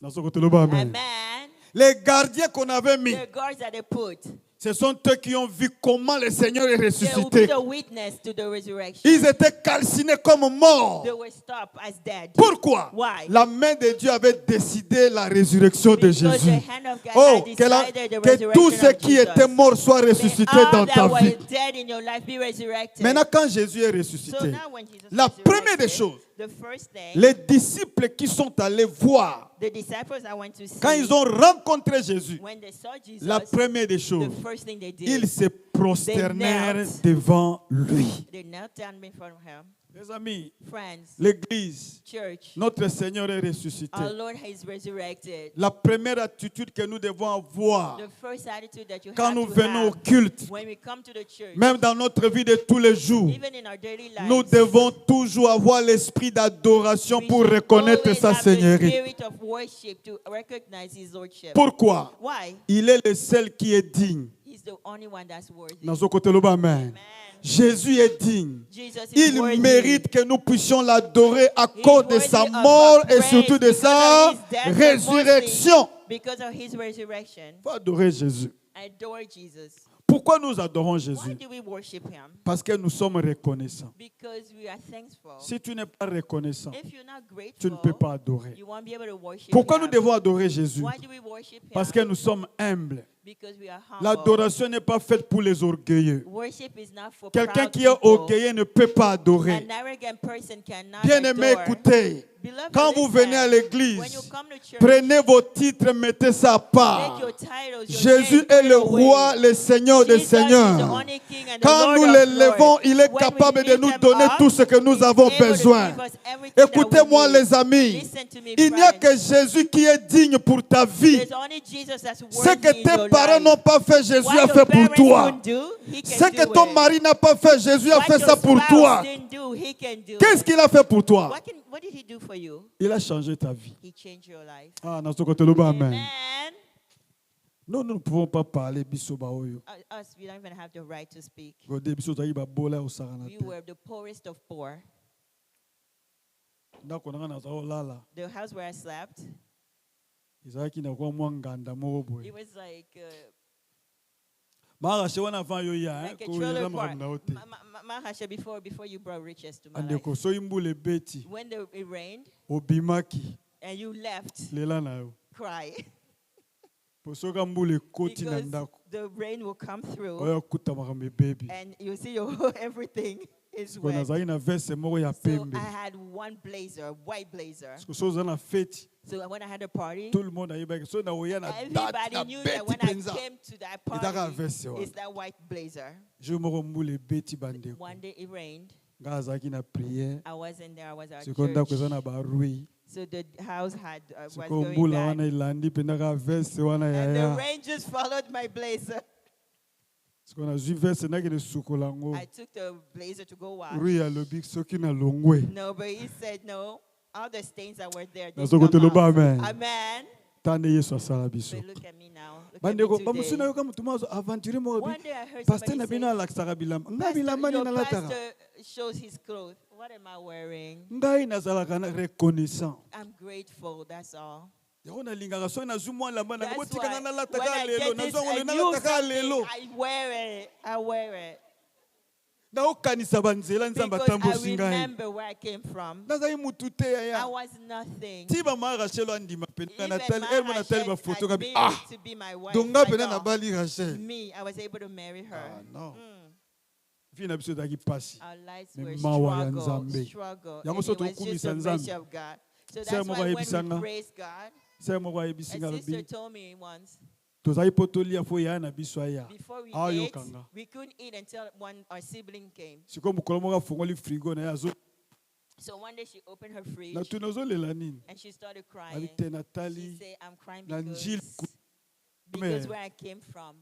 Dans ce côté-là, amen. Amen. Les gardiens qu'on avait mis, The guards that they put, ce sont eux qui ont vu comment le Seigneur est they will be ressuscité. the witness to the resurrection. Ils étaient calcinés comme morts. They were stopped as dead. Pourquoi? Why? La main de Dieu avait décidé la résurrection de Because Jésus. the hand of God Oh, had decided the que tous resurrection ceux of qui Jesus. étaient morts soient May ressuscités all dans that ta were vie. dead in your life be resurrected. Maintenant, quand Jésus est So ressuscité, now when Jesus la première des resurrected, choses, the first thing, les disciples qui sont allés voir, the disciples that went to see, quand ils ont rencontré Jésus, when they saw Jesus, la première des choses, the first thing they did, ils se prosternèrent knelt. devant lui. they knelt down before him. Les amis, Friends, l'Église, church, notre Seigneur est ressuscité. our Lord has resurrected. La première attitude que nous devons avoir The first attitude that you quand have nous to venons au have culte, when we come to the church, même dans notre vie de tous les jours, even in our daily lives, nous devons toujours avoir l'esprit d'adoration we pour should reconnaître always sa have the seigneurie. spirit of worship to recognize His Lordship. Pourquoi? Why? Il est le seul qui est digne. He's the only one that's worthy. Dans ce côté-là, amen. Amen. Jésus est digne. Jesus is Il worthy. mérite que nous puissions l'adorer à He's cause de worthy sa of mort our et praise surtout de because sa of his death, but résurrection. mostly because of His resurrection. Il faut adorer Jésus. Adore Jesus. Pourquoi nous adorons Why Jésus? do we worship Him? Parce que nous sommes reconnaissants. Because we are thankful. Si tu n'es pas reconnaissant, If you're not tu ne peux grateful, pas adorer. you won't be able to worship Pourquoi Him. nous devons adorer Jésus? Why do we worship Him? Parce que nous sommes humbles. Because we are humble. L'adoration n'est pas faite pour les orgueilleux. Worship is not for Quelqu'un proud qui est people. orgueilleux ne peut pas adorer. An arrogant person cannot Bien-aimés, adore. écoutez. Beloved, Quand vous listen. venez à When you l'église, come to church, prenez vos titres, mettez ça à make part. your titles, your Jésus names, est put le away. roi, le Seigneur des Jesus is the seigneurs. only King and the Quand Lord nous of l'élevons, lords. il est When we capable de lift nous him donner up, tout ce que nous he's avons able to besoin. give us everything that we Écoutez-moi, need. les amis. Listen to me, Il n'y a friends. que Jésus qui est digne pour ta vie. There's only Jesus that's Ce worthy que in tes your parents life. n'ont pas fait, Jésus What a your fait pour parents toi. won't do, He can Ce que do ton it. mari n'a pas fait, Jésus a What fait your ça pour spouse toi. didn't do, He can do Qu'est-ce it. qu'il a fait pour toi? What did He do for you? Il a changé ta vie. He changed your life. Ah, dans ce côté-là, amen. Amen. Nous ne pouvons pas parler biso baoyo. Us, we don't even have the right to speak. Gode biso zaki ba bola o sarana We te. were the poorest of poor. Ndako na na zao lala. The house where I slept, Izaki na kwa mwanganda mo it boy. was like Mara she wana fa yo ya a ko trailer yela park. na hote. Mahasha, before you brought riches to my Ande life. ko so imbule beti When it rained obimaki and you left, lela na yo. cry. Posoka mbule koti na Because ndako. the rain will come through Oya kuta makambe baby. and you see your everything is Ko na wet. zaki na veste moko ya So pembe. I had one blazer, a white blazer. Ko so za na fete. So when I had a party, Tout le monde ayeba so na oya na date everybody na knew that beti when I penza. came to that Itaka party, veste wana. it's that white blazer. Je moko mbule beti bandeko. One day it rained. Nga zaki na prière. I wasn't there. I was at Sekonda church. kweza na barui. So the house had was Siko going mbula bad. wana ilandi pendaka veste wana And the yaya. rain just followed my blazer. Siko na zwi veste na kile sukola ngo. I took the blazer to go wash. Rui ya lobi soki na longwe. No, but he said no. All the stains that were there. Na They soko come teloba out. amen. Amen. Tane Yesu asala biso. But look at me now. Look Bandeko at me bamusuna today. yo kama tumazo aventure mo One day I heard pasteur somebody na bino say, alakisaka bilamba. Nga Pastor, bilamba ni your nalataka. pastor shows his clothes. What am I wearing? Ngai nazalaka na reconnaissant. I'm grateful, that's all. Yango nalingaka so nazwi mwa lamba na That's botika why na when nalataka I lelo get this nazwa ngolo a new nalataka something, lelo. I wear it. I wear it. Na okanisa banzela nzamba Because I tambosi ngai. remember where I came from. Nazali mutu te I ya. was nothing. Ti ba ma Rachel andima pena Even na tel elle mona tel ba photo Rachel kabi. admitted to be my wife. Donga I pena na know. bali Rachel. Me, I was able to marry her. Ah non. Mm. Fi na biso daki pasi. Our lives Me were mawa ya struggle. Yango And so it was tokumisa just the Nzambe. mercy of God. So Sɛ that's moko why when ayebisanga. we praise God, Sɛ moko a ayebisinga sister lobi. told me once, Tozali potolia fo ya na biso aya. before we Ayo ate, kanga. we couldn't eat until our sibling came. Siko mukolo moko afungoli frigo na ya zo. So one day she opened her fridge Na tunozolela nini? and she started Ali crying. te She Nathalie said, I'm crying na njil because where I came from,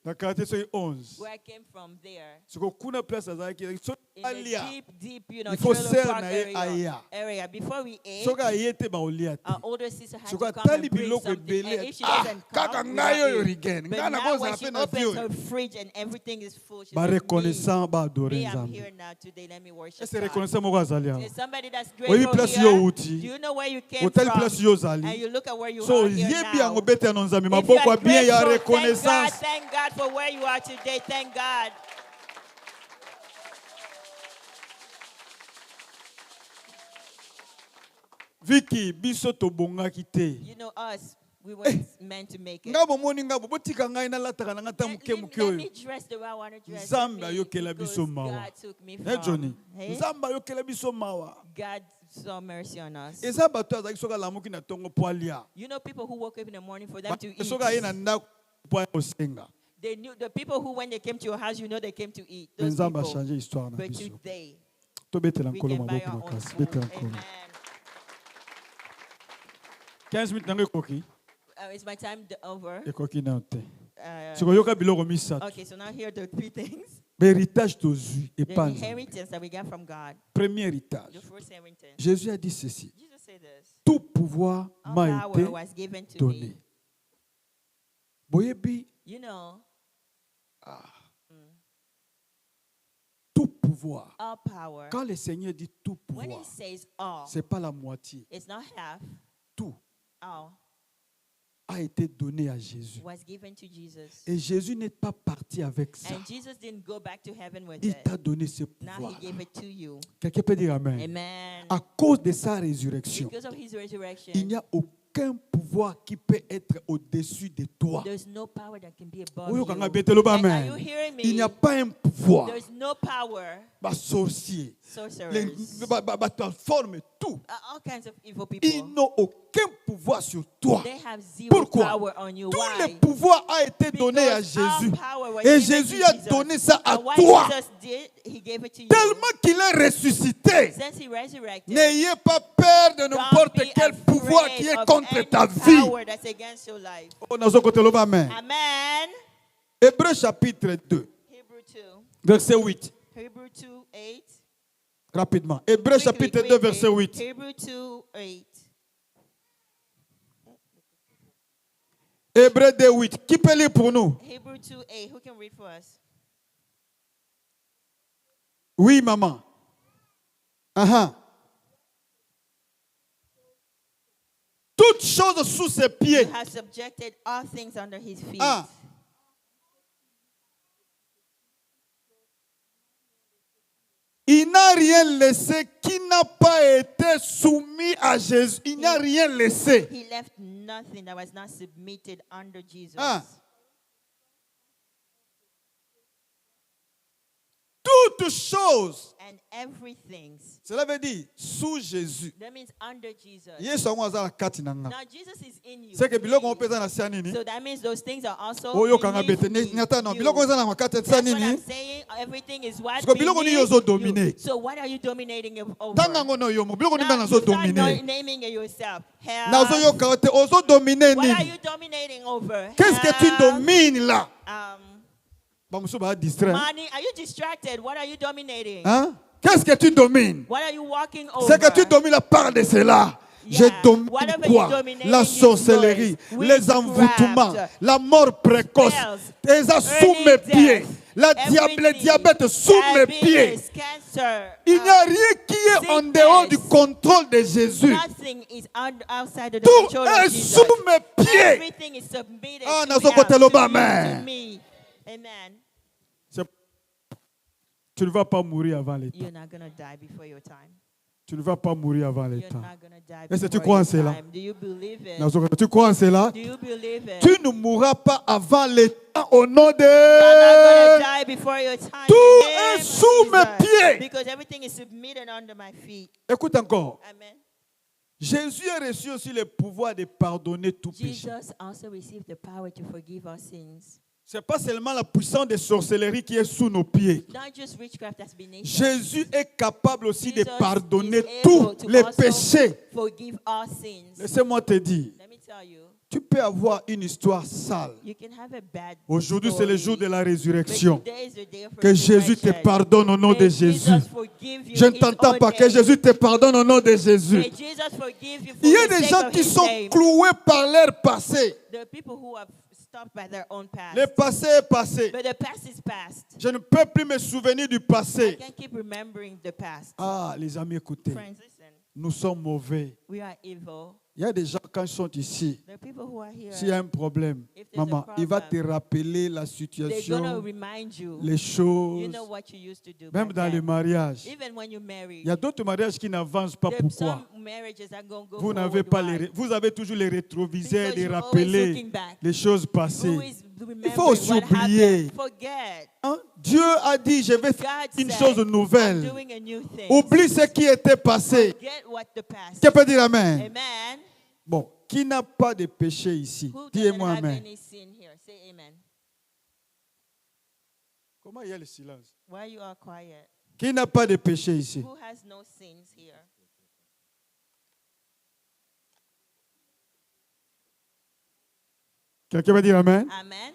na karte so 11. where I came from there, Siko kuna place azalaki so in the alia. deep, Il faut trailer serre park na ye aya. area. Before we ate, Soka ayete ba olia te. our older sister had Siko to come atali and bring biloko something. And ebele. if she Ah, doesn't kaka come, we ngai don't oyo eat. rigen. But Nga na now koza when she pe na opens bio. her fridge and everything is full, she's Ba like, reconnaissant ba adore me, I'm Nzambe. here now today. Let me worship Est-ce God. reconnaissant moko azali awa? There's somebody that's Oyebi grateful place here. yo Do uti. you know where you came Otali from? place yo And zali. you look at where you So are here yebi now. yango bete na Nzambe. If you Maboko are bien ya grateful, reconnaissance. thank God for where you are today. Thank God. Vicky biso tobongaki te. You know us, we weren't meant to make it. Nga bomoni nga botika ngai nalataka na ngata muke muke Let oyo. me dress the way I want to dress. Nzambe Let me, ayokela because biso mawa. God took me Eh Johnny. from. Hey? Nzambe ayokela biso mawa. God saw mercy on us. Eza bato azaki soka lamuki na tongo po alia. You know people who woke up in the morning for them to eat. Soka ye na ndako po osenga. They knew the people who when they came to your house, you know they came to eat. Mais Those Nzambe a people. changé histoire na But biso. today, Tobetela we nkolo can buy maboko our own makasi. food. Betela nkolo. Amen. 15 minutes nango ekoki. Is my time over? Ekoki na te. Sikoyoka biloko misato. Okay, so now here are the three things. Héritage tozwi The epanza. inheritance that we got from God. Premier héritage. The first inheritance. Jésus a dit ceci. Jesus said this. Tout pouvoir All m'a power été was given to donné. me. Boyebi, You know, tout pouvoir. all power. Quand le Seigneur dit tout When pouvoir, he says all, c'est pas la moitié. it's not half. Tout All a été donné à Jésus. was given to Jesus. Et Jésus n'est pas parti avec ça. And Jesus didn't go back to heaven with Il it. t'a donné ce Now pouvoir. he gave it to you. Quelqu'un peut dire Amen. Amen. À cause de sa résurrection, Because of his resurrection, il n'y a aucun pouvoir qui peut être au-dessus de toi. there's no power that can be above Oyo you. kanga betelo ba Like, are amen. you hearing me? Il n'y a pas un pouvoir. There's no power. Bah, sorcier, Sorcerers. forme tout. All kinds of evil people. Ils n'ont aucun pouvoir sur toi. They have zero Pourquoi? power on you. Tout Why? le pouvoir a été donné à Because all Jésus. power was Et given Jésus to a Jesus. donné ça à And what toi. Jesus did, he gave it to you. Tellement qu'il est ressuscité. Since he resurrected, N'ayez pas peur de don't n'importe be quel pouvoir afraid qui est of contre any ta vie. power that's against your life. Oh, dans ce côté-là, amen. Amen. Hébreux chapitre 2, Hebrew 2. verset 8. Hebrew 2, 8. Rapidement. Hébreux chapitre 2, verset 8. Hebrew 2, 8. Hébreux 2, 8. Qui peut lire pour nous? Hebrew 2, 8. Who can read for us? Oui, maman. Uh-huh. Toutes choses sous ses pieds. You have subjected all things under his feet. Ah. Il n'a rien laissé qui n'a pas été soumis à Jésus. Il n'a rien laissé. He left nothing that was not submitted under Jesus. Ah. Toutes choses And and everything. Cela veut dire sous Jésus. That means under Jesus. Yesu ango azala kati na nga. Now Jesus is in you. C'est que biloko opeza na sia nini? So that means those things are also Oyo kanga bete beneath nyata no you. biloko eza na makati ya sia That's what I'm nini? saying. Everything is what Parce que biloko ni yo zo dominer. you. So what are you dominating over? Tanga ngo no yo mo biloko ni Now na you zo start dominer. naming it yourself. Na zo yo kaote ozo dominer What are nini? you dominating over? Qu'est-ce que tu domines là? Ba muso ba distraire. Money. Are you distracted? What are you dominating? Hein? Qu'est-ce que tu domines? What are you walking over? C'est que tu domines la part de cela. Je domine Whatever quoi? you dominate La is sorcellerie, yours. les envoûtements, Witchcraft, la mort précoce. spells, Et ça sous early mes death, pieds. Le diabète sous mes pieds. diabetes, cancer. Il n'y a rien qui est en dehors du contrôle de Jésus. Nothing is outside of the Tout control est of Jesus. sous mes pieds. Everything is submitted Ah, to nazo kote me, loba, to amen. me. Amen. Tu ne vas pas mourir avant le temps. You're not going to die before your time. Tu ne vas pas mourir avant le You're temps. not going to die Est-ce que tu before crois en your cela? time. Do you believe it? Tu crois en cela? Do you believe it? Tu ne mourras pas avant le temps au nom You're not going to de... die before your time. Tout In the name est of sous mes Jesus. pieds. Because everything is submitted under my feet. Écoute encore. Amen. Jésus a reçu aussi le pouvoir de pardonner tout péché. Jesus also received the power to forgive our sins. Ce n'est pas seulement la puissance de sorcellerie qui est sous nos pieds. Not just witchcraft that's been named. Jésus est capable aussi de Jesus pardonner is tous able to les also péchés. forgive our sins. Laissez-moi te dire, Let me tell you, tu peux avoir une histoire sale. you can have a bad Aujourd'hui, c'est le jour de la but résurrection. today is the day of Que Jésus te resurrection. pardonne au nom May de Jésus. Jesus forgive you Je in ne his t'entends own pas. Que name. Jésus te pardonne au nom de Jésus. May Jesus forgive you for Il y a the des sake gens of qui his sont name. cloués par leur passé. There are people who have stopped by their own past. Le passé est passé. But the past is past. Je ne peux plus me souvenir du I passé. can't keep remembering the past. Ah, les amis, écoutez. Friends, listen. Nous sommes mauvais. We are evil. Il y a des gens, quand ils sont ici, There are people who are here. s'il y a un problème, If there's a maman, il va te problem, rappeler la They're going to situation, remind you. les You choses, know what you used to do. même back dans les then. mariages. Even when you married. Il y a d'autres mariages qui n'avancent pas. There are Pourquoi? some marriages that go Vous n'avez forward. pas Why? vous avez toujours les rétroviseurs Because de you're always rappeler looking back. les choses passées. Always Il faut aussi remembering what oublier. happened. Forget. Hein? Dieu a dit, je vais faire God une said, chose I'm nouvelle. doing a new thing. Oublie ce qui était passé. Forget what the past. Qui peut dire Amen? Amen. Bon, qui n'a pas de péché ici? Who doesn't Dis-moi have Amen. any sin here? Say amen. Comment il y a le silence? Why you are quiet? Qui n'a pas de péché ici? Who has no sins here? Quelqu'un va dire Amen? Amen.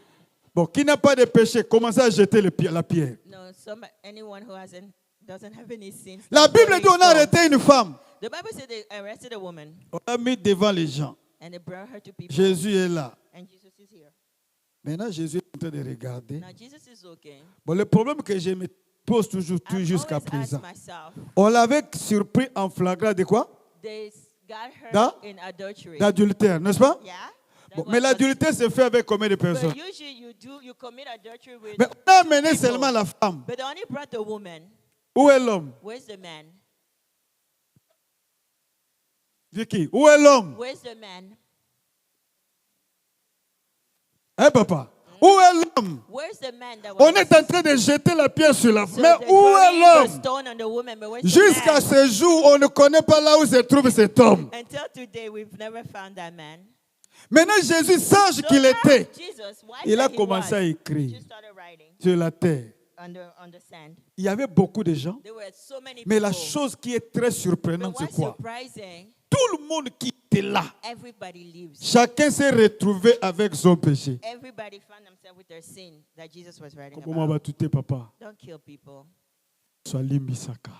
Bon, qui n'a pas de péché, commencez à jeter la pierre. No, anyone who doesn't have any sins. La Bible Very dit on a strong. arrêté une femme. The Bible said they arrested a woman On l'a mis devant les gens. and they brought her to people. Jésus est là. And Jesus is here. Maintenant, Jésus est en train de regarder. Now Jesus is okay. Bon, le problème que je me pose toujours I've jusqu'à always présent. asked myself, On l'avait surpris en flagrant de quoi? they got her Da- in adultery. D'adultère, n'est-ce pas? Yeah. That Bon, was mais what- l'adultère se fait avec combien de But personnes? usually you commit adultery with. Mais on a amené people. seulement la femme. But they only brought the woman. Où est l'homme? Where's the man? Vicky, où est l'homme? Where's the man? Hein, papa? Où est l'homme? Where's the man that On was? est en train de jeter la pierre sur la So femme. Mais they're où est throwing the l'homme? stone on the woman, but where's Jusqu'à the man? ce jour, on ne connaît pas là où se trouve cet homme. Until today, we've never found that man. Maintenant, Jésus, sage So qu'il now, était, Jesus, why il a that he commencé à was, he écrire just started writing sur la terre. on the sand. Il y avait beaucoup de gens. There were so many Mais la people. chose qui est très But surprenante, c'est what's quoi? surprising, Tout le monde qui était là, everybody lives. chacun s'est retrouvé avec son péché. Everybody found themselves with their sin that Jesus was writing Comment on va about. tout papa? Don't kill people. Sois limbisaka.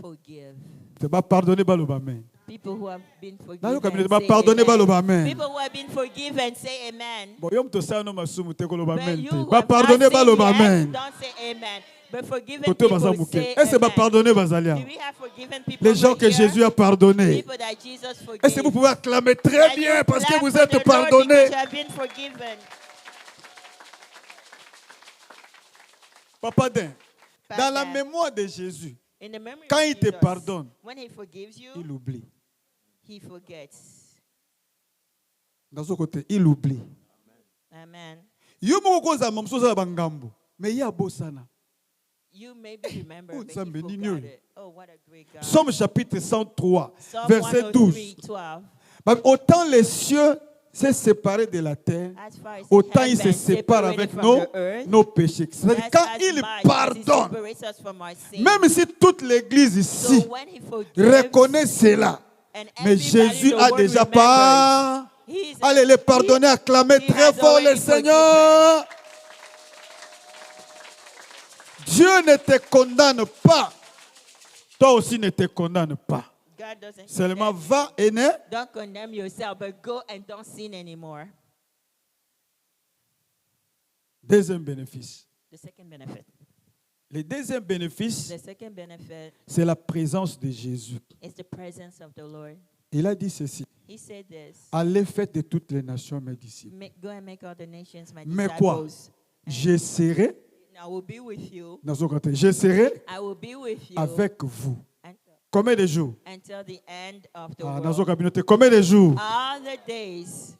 Forgive. Tu vas pardonner, baloba amen. People who have been Dans le forgiven. cabinet, tu vas Say pardonner, amen. baloba amen. People who have been forgiven, say amen. Bon, yom to sa no masumu te koloba But amen you te. who Ba have not pardonner, sinned baloba yet, amen. don't say amen. But forgiven Toto people baza muke. say Est-ce que va amen. pardonner bazalia? Do we have forgiven people Les gens over que here? Jésus a pardonnés. People that Jesus forgave. Est-ce que vous pouvez acclamer très Can bien you parce que clap vous for the êtes Lord pardonnés? because you have been forgiven. Papa Dan, Papa dans la Dan, mémoire de Jésus, in the memory quand of il te Jesus, pardonne, when he forgives you, il oublie. he forgets. Dans ce côté, il oublie. Amen. Yo moko koza mamso za bangambo, mais il y a beau sana. You maybe remember, Oh, but ça you me dit forgot nul. it. Oh, what a great God. Psaume chapitre 103, Psalm verset 12. 103:12. Bah, autant les cieux s'est séparés de la terre, As far as the autant il se heaven sépare separated avec from the earth, nos péchés. C'est-à-dire just quand as il much as he pardonne, separates us from our sins. même si toute l'église ici So when he forgives, reconnaît cela, and mais everybody Jésus in the a world déjà remembers, pas. he's- Allez les pardonner, acclamez he très has fort already le Seigneur. Dieu ne te condamne pas. Toi aussi ne te condamne pas. God doesn't Seulement condemn you. va et ne. Don't condemn yourself, but go and don't sin anymore. Deuxième bénéfice. The second benefit. Le deuxième bénéfice, The second benefit c'est la présence de Jésus. is the presence of the Lord. Il a dit ceci. He said this. Allez, faites de toutes les nations mes disciples. Go and make all the nations my Mais quoi? disciples. Je serai, I will be with you. dans son côté, je serai I will be with you avec vous. until, Combien de jours? until the end of the Ah, dans world. son communauté, combien de jours? All the days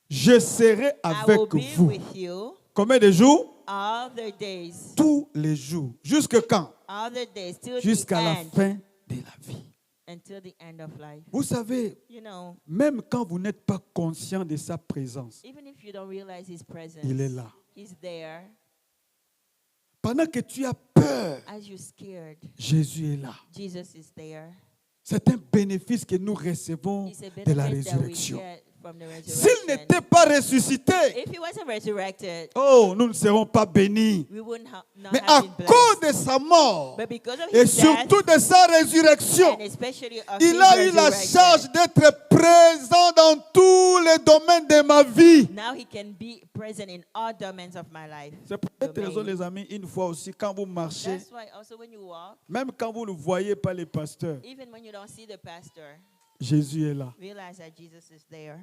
Je serai I avec will be vous. with you. Combien de jours? All the days. Tous les jours. Jusque quand? All the days till Jusqu'à the la end. fin de la vie. Until the end of life. Vous savez, You know, même quand vous n'êtes pas conscient de sa présence, even if you don't realize his presence, il est là. he's there. Pendant que tu as peur, As you're scared, Jésus est là. Jesus is there. C'est un bénéfice que nous recevons It's a de la benefit that we résurrection. get from the S'il resurrection. n'était pas ressuscité, If he wasn't resurrected, oh, nous ne serons pas bénis. we wouldn't not Mais à have been cause blessed. de sa mort But because of et his death, surtout de sa résurrection, and especially of il his a eu la resurrection, charge d'être présent dans tous les domaines de ma vie. now he can be present in all domains of my life. C'est pour cette Domain. raison, les amis, une fois aussi, quand vous marchez, That's why also when you walk, même quand vous ne voyez pas les pasteurs, even when you don't see the pastor, Jésus est là. realize that Jesus is there.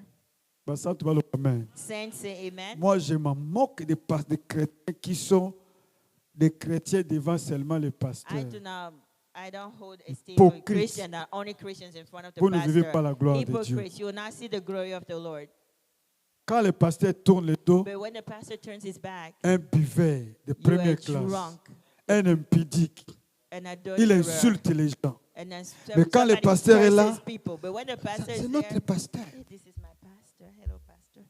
Bah, ça, tu vas le amen. Saints say amen. Moi, je m'en moque des chrétiens qui sont des chrétiens devant seulement les pasteurs. I don't hold esteem for Hypocrite. Christians that are only Christians in front of the Vous ne vivez pastor. pas la gloire de Dieu. Hypocrites, you will not see the glory of the Lord. Quand le pasteur tourne le dos, But when the pastor turns his back, un buveur de you première are classe, drunk, un impudique, an il adulterer, insulte les gens. and then Mais quand le somebody pasteur est là, curses people. But when the pastor C'est is notre there, pasteur. hey, this is my pastor. Hello, pastor.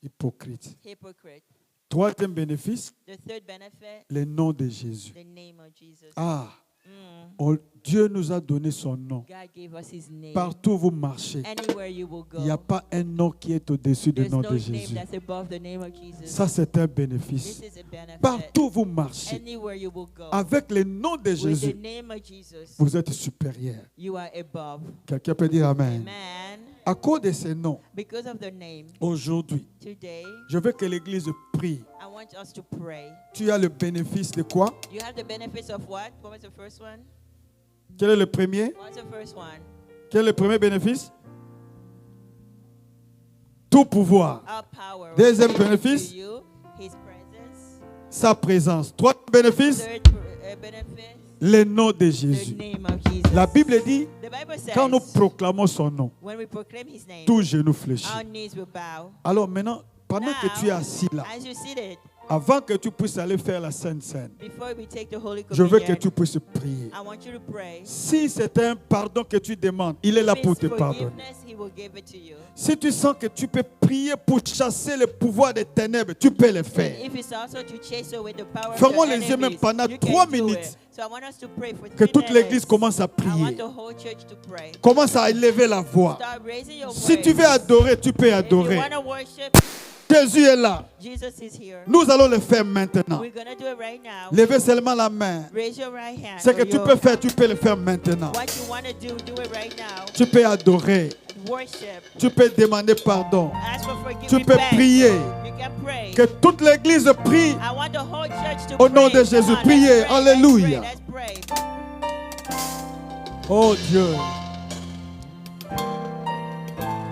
Hypocrite. Hypocrite. Troisième bénéfice, The third benefit, le nom de Jésus. the name of Jesus. Ah, Mm. Dieu nous a donné son nom. God gave us his name. Partout où vous marchez, Anywhere you will go, il n'y a pas un nom qui est au-dessus du there's nom no de name Jésus. that's above the name of Jesus. Ça, c'est un This bénéfice. is a benefit. Partout où vous marchez, Anywhere you will go, avec le nom de with the Jésus, name of Jesus, vous êtes supérieur. you are above. Quelqu'un peut dire Amen. Amen. À cause de ces noms, Because of the name, aujourd'hui, today, je veux que l'Église prie. I want us to pray. Tu as le bénéfice de quoi? You have the benefits of what? What was the first one? Quel est le premier? What's the first one? Quel est le premier bénéfice? Tout pouvoir. Our power. Deuxième Given bénéfice? to you, his presence. Sa présence. Troisième bénéfice? Third benefit, Le nom de the Jésus. name of Jesus. La Bible dit, The Bible says, quand nous proclamons son nom, when we proclaim his name, tout genou fléchit. our knees will bow. Alors maintenant, pendant que tu es assis là, As you seated, avant que tu puisses aller faire la Sainte Seine, before we take the Holy je veux que Communion, tu puisses prier. I want you to pray. Si c'est un pardon que tu demandes, il est là If pour it's te pardonner. forgiveness, he will give it to you. Si tu sens que tu peux prier pour chasser le pouvoir des ténèbres, tu peux le faire. If it's also to chase away the power of Fermons the les yeux même enemies, pendant you 3 can do minutes. it. So I want us to pray for Que 3 toute l'Église minutes. commence à I want prier. the whole church to pray. Commence à élever la voix. Start raising your Si tu voice. veux adorer, tu peux If you adorer. want to worship, Jésus est là. Jesus is here. Nous allons le faire maintenant. We're going to do it right now. Levez seulement la main. Raise your right hand. Ce que or tu your- peux faire, tu peux le faire maintenant. What you want to do it right now. Tu peux adorer. Worship. Tu peux demander pardon. Ask for forgiveness. Tu peux prier. You can pray. Que toute l'Église prie. I want the whole church to Au nom pray. de Jésus, Come on, priez. let's pray, Alléluia. Let's pray. Oh Dieu.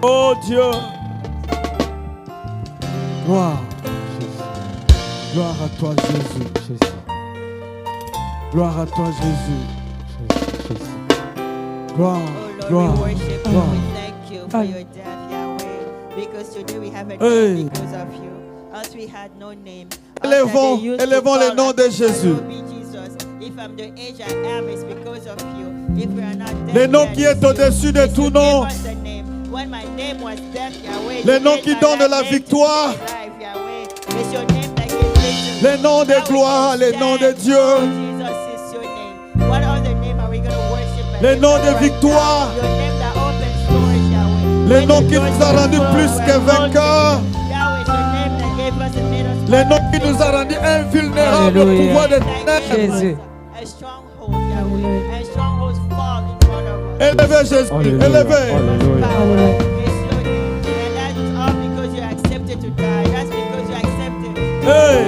Oh Dieu. Gloire. Gloire à toi Jésus. Gloire à toi Jésus. Gloire. Oh Lord, Gloire. we worship you. Gloire. We thank you for your death, Yahweh. Because today we have a Hey. name because of you. Else we had no name. Élevons le nom de Jésus. Jesus. Le nom qui est au-dessus de tout nom. Le nom qui donne la victoire. Le nom de gloire, le nom de Dieu. Le nom de victoire. Le nom qui nous a rendu plus que vainqueurs. Le nom qui nous a rendu invulnérables au pouvoir de ténèbres. Élevez Jésus, élevez. Hey.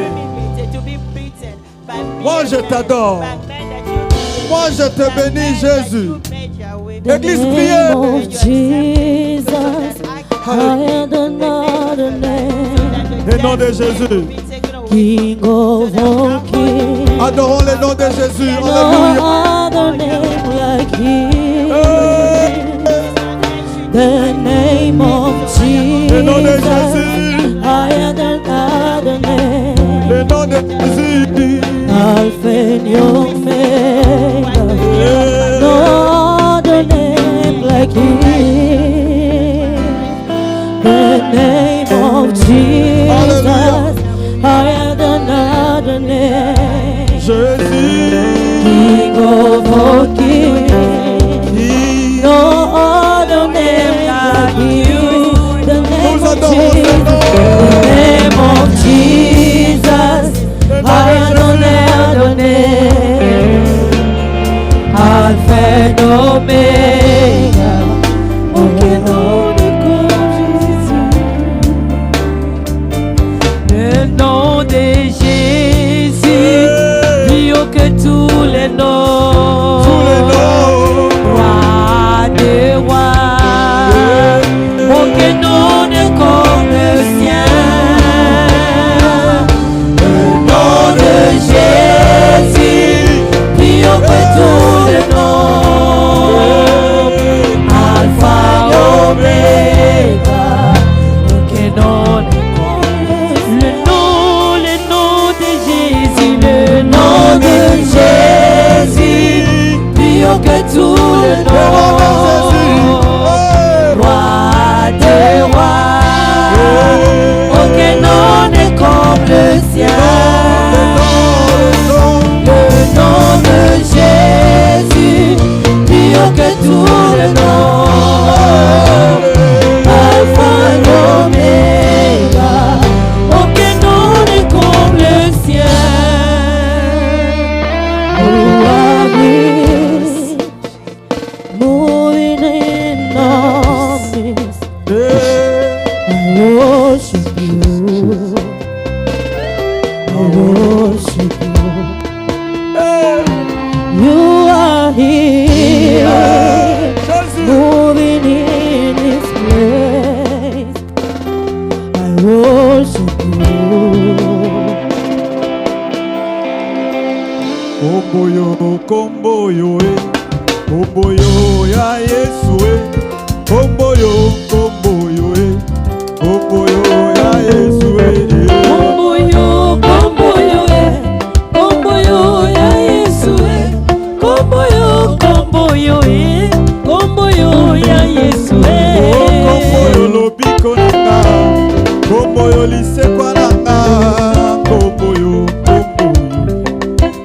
Moi je t'adore. Moi je te bénis Jésus. Église, priez. Le nom de Jésus. King of all kings. Adorons le nom de Jésus. No other name like His. The name of Le nom de Jesus. Jésus. Higher than other name. Le nom de Jésus. Alpha and Omega. No other name like His. The name of Jesus. Hallelujah. Higher than other name. Jésus. King of all kings. No other name like You. The name of Jesus. The name of Jesus. Higher than other name. Alpha and Omega. Aucun autre comme Jésus. Le nom de Jésus, plus haut que tous les noms. Tous les noms. Roi des rois, aucun nom n'est comme le sien. Le nom de Jésus, plus haut que tous les noms. Alpha, Omega, aucun nom n'est comme le nom de Jésus, le nom de Jésus, plus haut que tous les noms. Roi des rois, aucun nom n'est comme le sien. Le nom de Jésus, plus haut que tous les noms. Alpha et Omega, aucun nom n'est comme le sien. Moving in our midst, I worship You. I worship You. You are here, moving in this place. I worship You. Komboyo, komboyo, komboyo ya Yesu, komboyo, komboyo, komboyo ya Yesu. Komboyo, komboyo, komboyo ya Yesu. Komboyo, komboyo, komboyo ya Yesu. Komboyo lobiko nanga, komboyo lisekwa nanga, komboyo,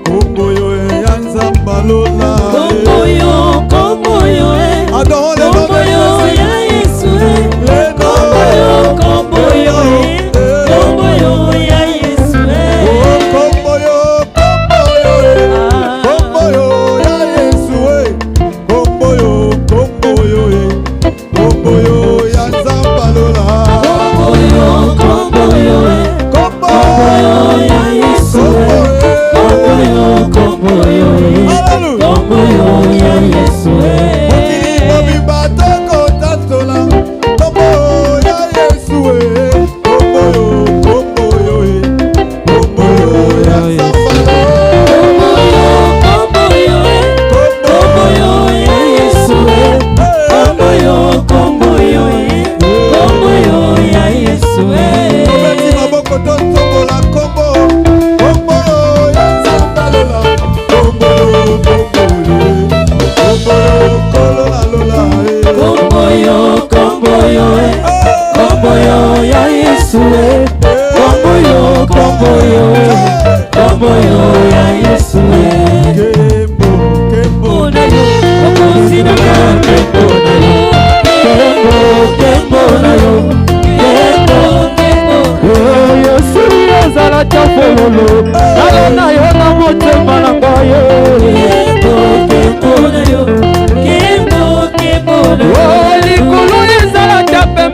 komboyo ya Nzamba lola. Komboyo, komboyo, Adorons le nom de komboyo Jésus. ya Yesu.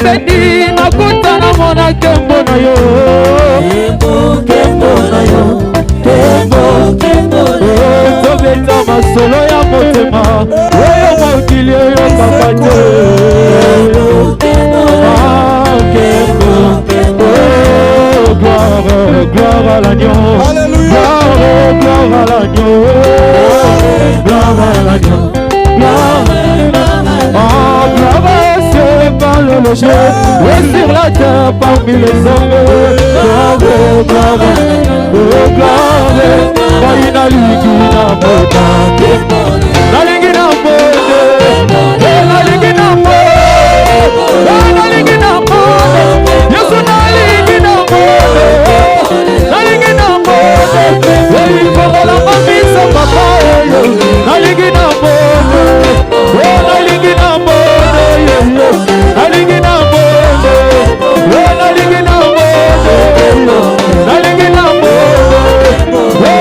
beni nakutana mona kembo na yo. Kembo na yo. Kembo na yo. Tobeta masolo ya motema. Oyo mokili oyo kapate. Gloire à l'agneau. Alléluia. Gloire à l'agneau. Gloire à l'agneau. Gloire par le loger et sur la terre parmi les hommes. Gloire, gloire, gloire. Baina ligina moda. La ligina moda. La ligina moda. La ligina moda. Yesu na ligina moda. La ligina moda. Ei kola mabisa papa. La ligina moda. La ligina moda. La ligina moda. La ligina moda. La ligina moda.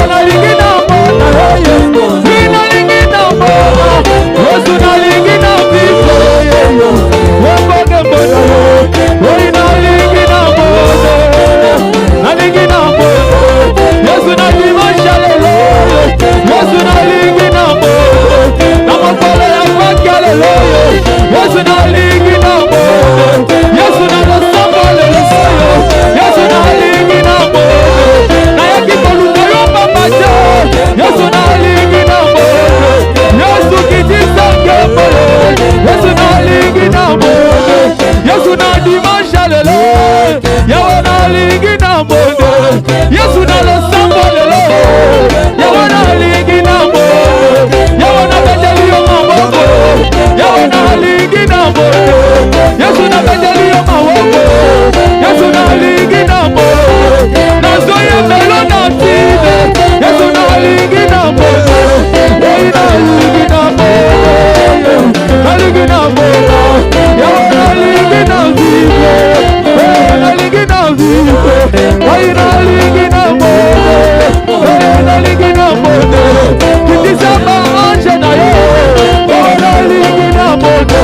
La ligina moda. Lina ligina moda. Yesu na ligina vivo. Wabage moda. Lina ligina moda. La ligina moda. Yesu na dimanche lelo. Yesu na ligina moda. Na makole ya kwake lelo. Yesu na ligina moda. Yesu na losamba lelo. Yesu na ligina moda. Na yakikoluka yomba macho. Yesu na ligina moda. Yesu kitisa kembole. Yesu na ligina moda. Yesu na dimanche lelo. Yawa na ligina moda. Yesu na losamba lelo. Yawa na ligina moda. Yawa na beteli yo mawoko. Yawa na ligina moda. Yesu na beteli yo mawoko. Yesu na ligina moda. Na zoye melo na tine. Yesu na ligina moda. Yesu na ligina moda. Na ligina moda. Yawa na ligina vive. Na ligina vive. Yesu na ligina moda. Na ligina moda. Kitizama anje na yo. Na ligina moda.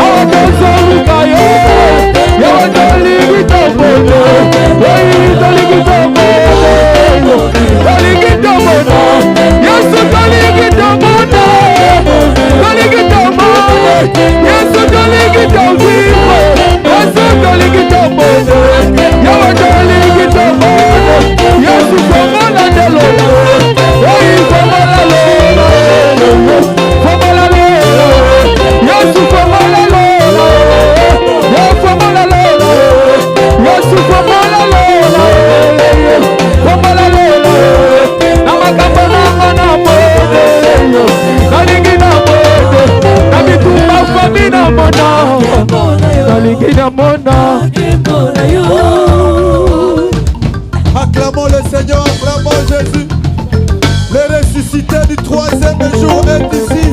Awatozoruka yo. Yawa na ligina moda. Na ligina moda. Na ligina moda. Yesu na ligina moda. Na ligina moda. Yesu na ligina vivo. Yesu na ligina moda. Yawa na ligina moda. Yesu fomola de lola. Fomola lola. Fomola lola. Yesu fomola lola. Fomola lola. Yesu fomola lola. Fomola lola. Na makambo na moda. Na ligina moda. Na mitumba famina moda. Na ligina moda. Acclamons le Seigneur, acclamons Jésus. Le ressuscité du troisième jour est ici.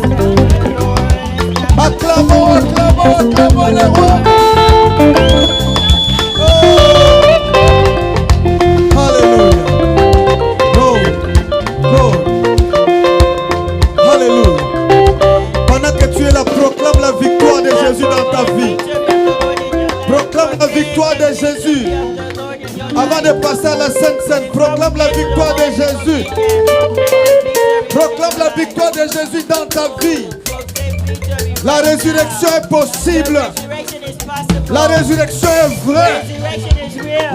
Acclamons, acclamons, acclamons le roi. Oh. Alléluia. Glory, glory. Alléluia. Pendant que tu es là, proclame la victoire de Jésus dans ta vie. Proclame la victoire de Jésus. Avant de passer à la Sainte Seine, proclame la victoire de Jésus. Proclame la victoire de Jésus dans ta vie. La résurrection est possible. La résurrection est vraie.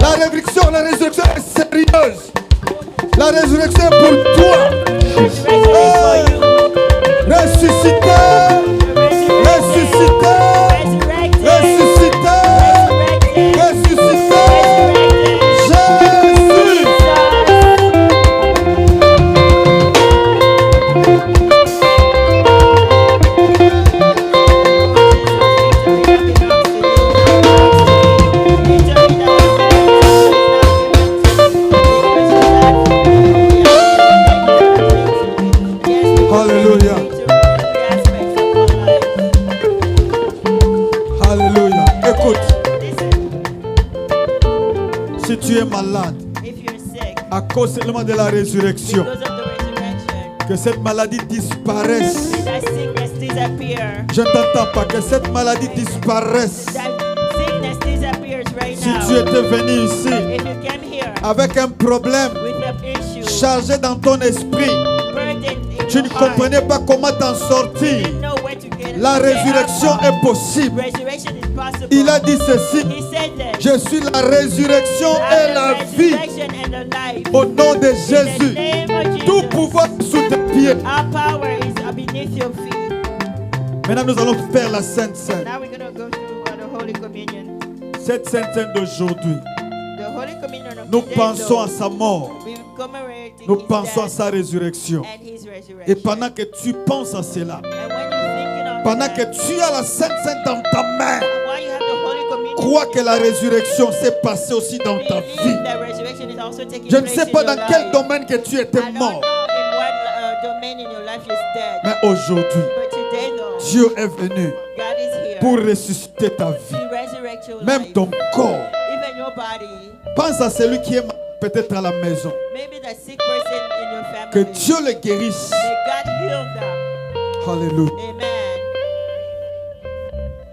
La résurrection est sérieuse. La résurrection est pour toi. Ressuscité. Ressuscité. Ressuscité. Ressuscité. Jésus. Alléluia. Alléluia. Écoute, si tu es malade à cause seulement de la résurrection, que cette maladie disparaisse. Je ne t'entends pas, que cette maladie disparaisse. right Si now, tu étais venu ici if you came here avec un problème with an issue, chargé dans ton esprit, burdened in tu your ne heart, comprenais pas comment t'en sortir, didn't know where to get la résurrection est possible. Resurrection is possible. Il a dit ceci: He said that. je suis la résurrection et la vie. Resurrection and the life. Au nom de In the Jésus, name of Jesus, tout pouvoir est sous tes pieds. our power is beneath your feet. Maintenant, nous allons faire la Sainte Seine. Now we're going to go through the Holy Communion. Cette Sainte Seine d'aujourd'hui, The Holy Communion of nous today, pensons à though, sa mort. we commemorate Nous his pensons à death sa résurrection. and his resurrection. Et pendant que tu penses à cela, And when you're thinking of pendant that, que tu as la Sainte Seine dans ta main, while you have the Holy Communion, crois que la résurrection s'est passée aussi dans ta vie. believe that resurrection is also taking Je ne place sais in pas your dans quel life. domaine que tu I étais don't mort, know in what domain in your life is dead. mais aujourd'hui, But today, though, Dieu est venu God is here pour ressusciter ta vie. to resurrect your Même life. ton corps. Even your body. Pense à celui qui est peut-être à la maison. Maybe the sick person in your family. Que Dieu le guérisse. May God heal them. Alléluia. Amen.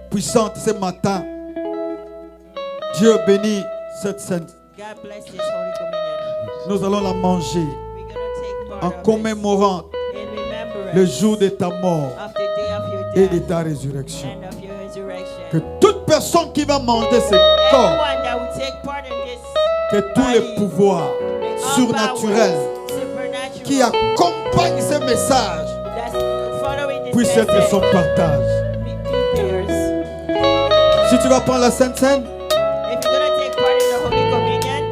Puissante ce matin, Dieu bénit cette sainte. God bless this Holy Communion. Nous allons la manger We're going to take part en of it commémorant in remembrance le jour de ta mort of the day of your et de death ta résurrection. and of your resurrection. Que toute personne qui va manger ce corps, Everyone that will take part in this, que tous les pouvoirs all surnaturels powers, supernatural, qui accompagnent ce message that's following this puissent être message, son partage. be theirs. Si tu vas prendre la Sainte Seine, If you're going to take part in the Holy Communion,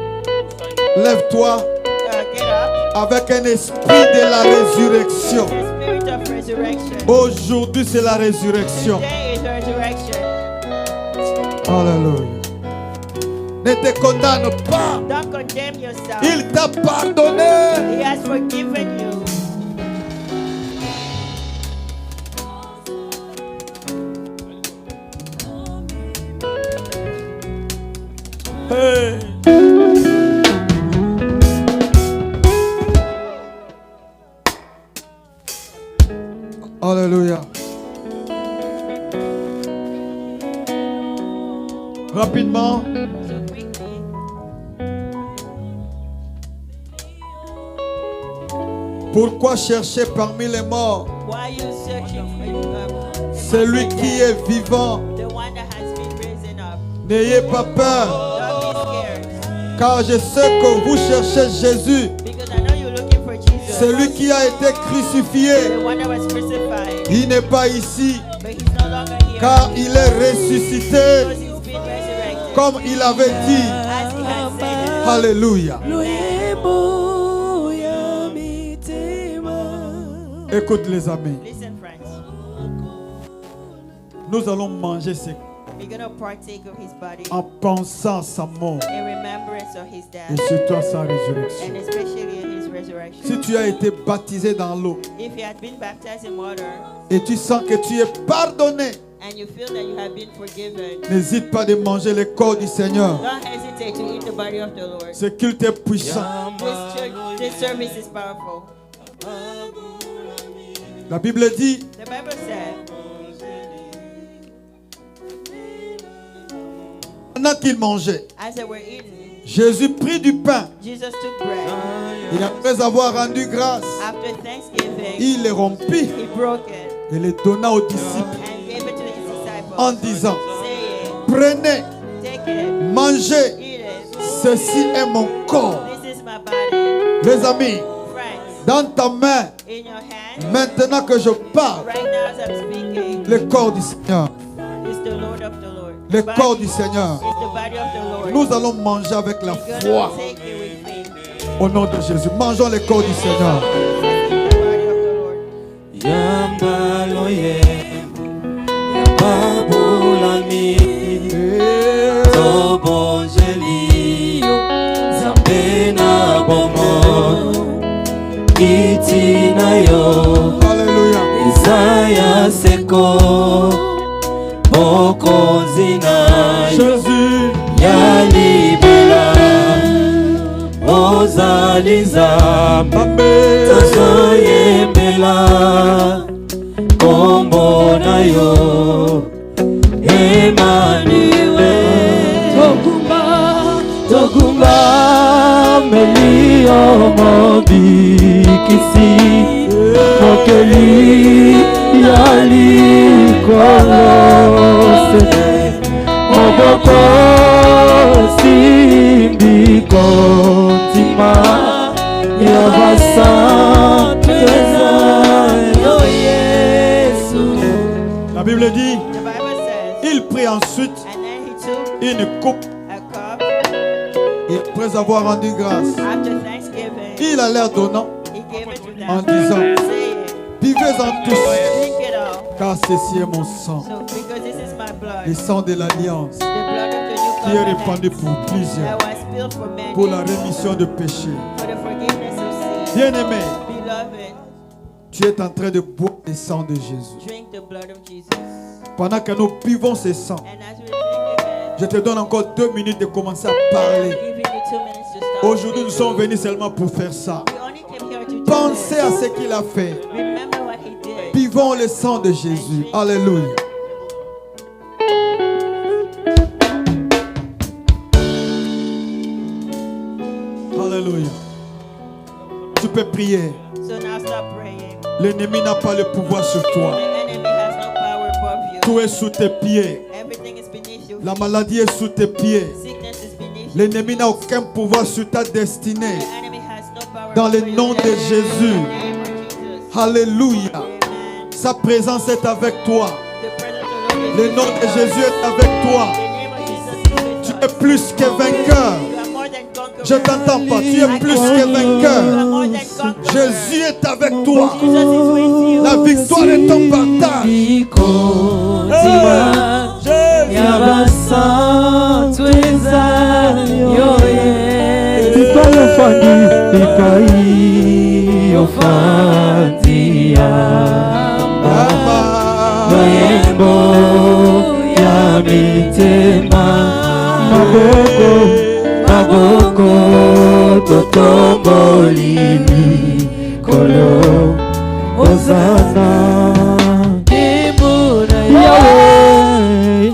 lève-toi get up. avec un esprit de la résurrection. The spirit of resurrection. Aujourd'hui, c'est la résurrection. Today is resurrection. Alléluia. Ne te condamne pas. Don't condemn yourself. Il t'a pardonné. He has forgiven you. Hey. Alléluia. Rapidement, So quickly, pourquoi chercher parmi les morts why you searching for celui qui est vivant? the one that has been risen up? N'ayez pas peur, Don't be scared, car je sais que vous cherchez Jésus, because I know you're looking for Jesus, celui qui a été crucifié. the one that was crucified, Il n'est pas ici, but he's no longer here, car il est ressuscité, because he's been resurrected, comme il avait dit. as he had said. Alléluia. Écoute les amis, Listen, friends, nous allons manger ce we're going to partake of his body en pensant à sa mort in remembrance of his et death, surtout à sa résurrection. and especially in his resurrection. Si tu as été baptisé dans l'eau If you had been baptized in water et tu sens que tu es pardonné, and you feel that you have been forgiven, n'hésite pas de manger le corps du Seigneur. don't hesitate to eat the body of the Lord. Ce culte est puissant. This service is powerful. La Bible dit, The Bible said, pendant qu'il mangeait, as they were eating, Jésus prit du pain. Jesus took bread. Et après avoir rendu grâce, After Thanksgiving, il le rompit he broke it et le donna aux disciples and gave it to his disciples, en disant, saying, prenez, take it, mangez, eat it. ceci est mon corps. This is my body. Les amis, Friends, dans ta main, in your hand, maintenant que je parle, right now as I'm speaking, le corps du Seigneur, is the Lord of the Lord. le The corps body du Seigneur. is the body of the Lord. Nous allons manger avec la We're foi gonna take it with faith. au nom de Jésus. Mangeons le corps du Seigneur. The body of the Lord. Yambaloye Babulami Tobonjelio Zambena Bomo Itinayo Alléluia. Isaya Seko Bokozina Jésus, Yalibela Ozaliza Amen. Tazoyembela Kombo na yo Emmanuel Tomeli omobikisi Mokeli yali kolose Moboko simbi kontima Yabasa tweza yo Yesu. La Bible dit, The Bible says, il prit ensuite and then he took une coupe a cup et après avoir rendu grâce, after Thanksgiving. il a l'air donnant He gave it to them, en disant, saying, buvez-en tous, drink it all. car ceci est mon sang, So, because this is my blood, le sang de l'alliance, the blood of the new qui est covenant, répandu pour plusieurs, that was spilled for many, pour la rémission de péchés. for the forgiveness of sins. Bien-aimé, Beloved, tu es en train de boire le sang de Jésus. drink the blood of Jesus. Pendant que nous buvons ce sang, And as we drink it, je te donne encore 2 minutes de commencer à parler. giving you 2 minutes to start. Aujourd'hui, nous sommes venus seulement pour faire ça. We only came here to do Pensez this. à ce qu'il a fait. Remember what he did. Buvons le sang de Jésus. Alléluia. Alléluia. Tu peux prier. So now stop praying. L'ennemi n'a pas le pouvoir sur The toi. enemy has no power above you. Tout est sous tes pieds. Everything is beneath you. La maladie est sous tes pieds. Sickness is beneath you. L'ennemi n'a aucun pouvoir sur ta destinée. The enemy has no power Dans le over your nom de destiny. Jésus. In the name of Jesus. Alléluia. Amen. Sa présence est avec toi. The presence of the Lord is Le with nom you. de Jésus est avec toi. The name of Jesus is with Tu us. es plus que vainqueur. You are more than conquerors. Je t'entends pas. Tu es plus que You are vainqueur. more than conquerors. Jésus est avec toi. Jesus is with you. La victoire est ton partage. Yabasa tweza yoye Ipai ofandi yamba Mayembo ya mitema Maboko totombolini Kolo Hosanna Yahweh.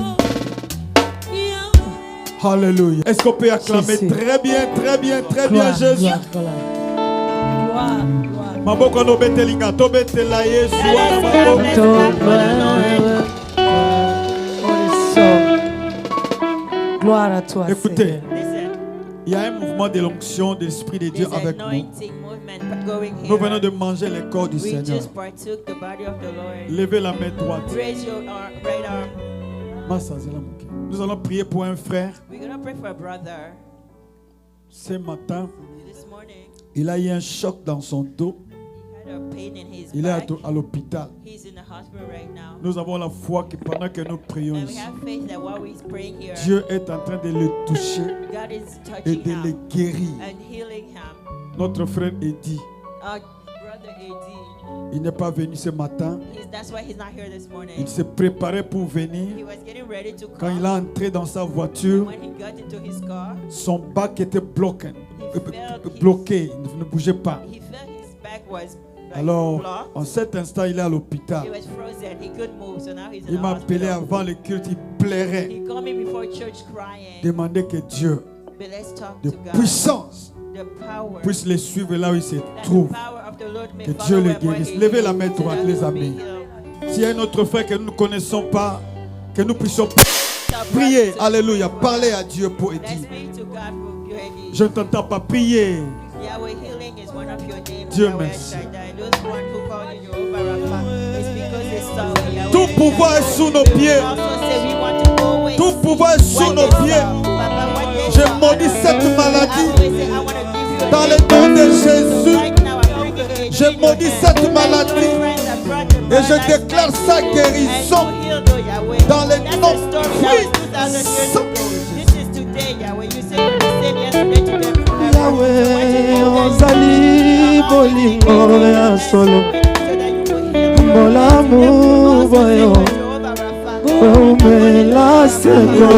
Alléluia. Est-ce qu'on peut acclamer Jésus. très bien, très bien, très bien Jésus? Maboko no betelinga, to betela Yesu wana maboko. Gloire à toi. Écoutez, Listen, il y a un mouvement de l'onction de l'Esprit de Dieu this avec nous. anointing movement going Nous venons here. de manger le corps du We Seigneur. just partook the body of the Lord. Levez la main droite. Raise your right arm. Nous allons prier pour un frère. We're going to pray for a brother. Ce matin, This morning, il a eu un choc dans son dos. he had a pain in his Il est back. à l'hôpital. He's in the hospital right now. Nous avons la foi que pendant que nous prions And we ici, have faith that while we're praying here, Dieu est en train de le toucher God is et touching de le him guérir. and healing him. Notre frère Eddie, Our brother AD, il n'est pas venu ce matin. that's why he's not here this morning. Il s'est préparé pour He venir. was getting ready to Quand come. il est entré dans sa voiture, When he got into his car, son bac était bloqué. Il ne bougeait pas. he felt his back was like Alors, blocked. en cet instant, il est à l'hôpital. He was frozen. He couldn't move. So now he's in Il the m'a appelé hospital. avant le culte, il plairait. He called me before church crying. Demandait que Dieu, But let's talk de to God. puissance, The power. puisse le suivre là où il se That trouve. the power of the Lord may Que follow Dieu le wherever guérisse. he Levez is, la main so droite, that les he will amis. be healed. S'il y a un autre frère que nous ne connaissons pas, que nous puissions Our prier. brothers, Alléluia. Parlez à Dieu pour let's Eddie. pray to God for your Eddie. Je ne t'entends pas prier. Yahweh, healing is one of your names. Dieu Yahweh merci. Shaddai. Those one who called you Jehovah Rapha. It's because they saw Yahweh. Tout pouvoir est sous nos pieds. We also say we want to go away. Tout pouvoir est sous nos pieds. Je maudis cette maladie. Dans le nom de Jésus, je maudis cette maladie. Et je déclare sa guérison dans le nom puissant. Yahweh, ozali bolingo ya solo Molamu boyo Omela seko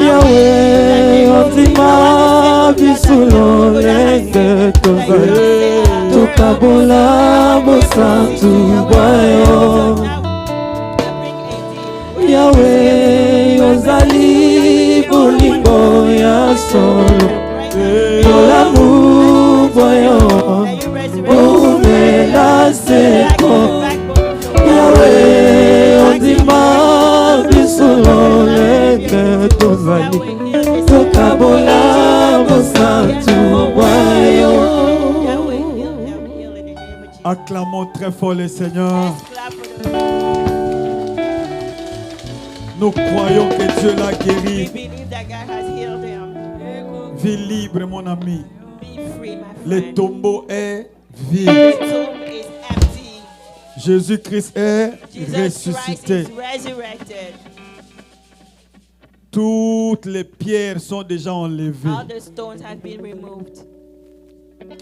Yahweh, otima bisulo lenge tozali Tukabola bosantu boyo Yahweh, ozali bolingo ya solo Pour l'amour voyant, pour me lasser, Yahweh, on dit ma vie selon les que tu Tokabola, Mosantu, voyant. Acclamons très fort le Seigneur. Nous croyons que Dieu l'a guéri. Vis libre, mon ami. Le tombeau est vide. Jésus-Christ est ressuscité. Toutes les pierres sont déjà enlevées.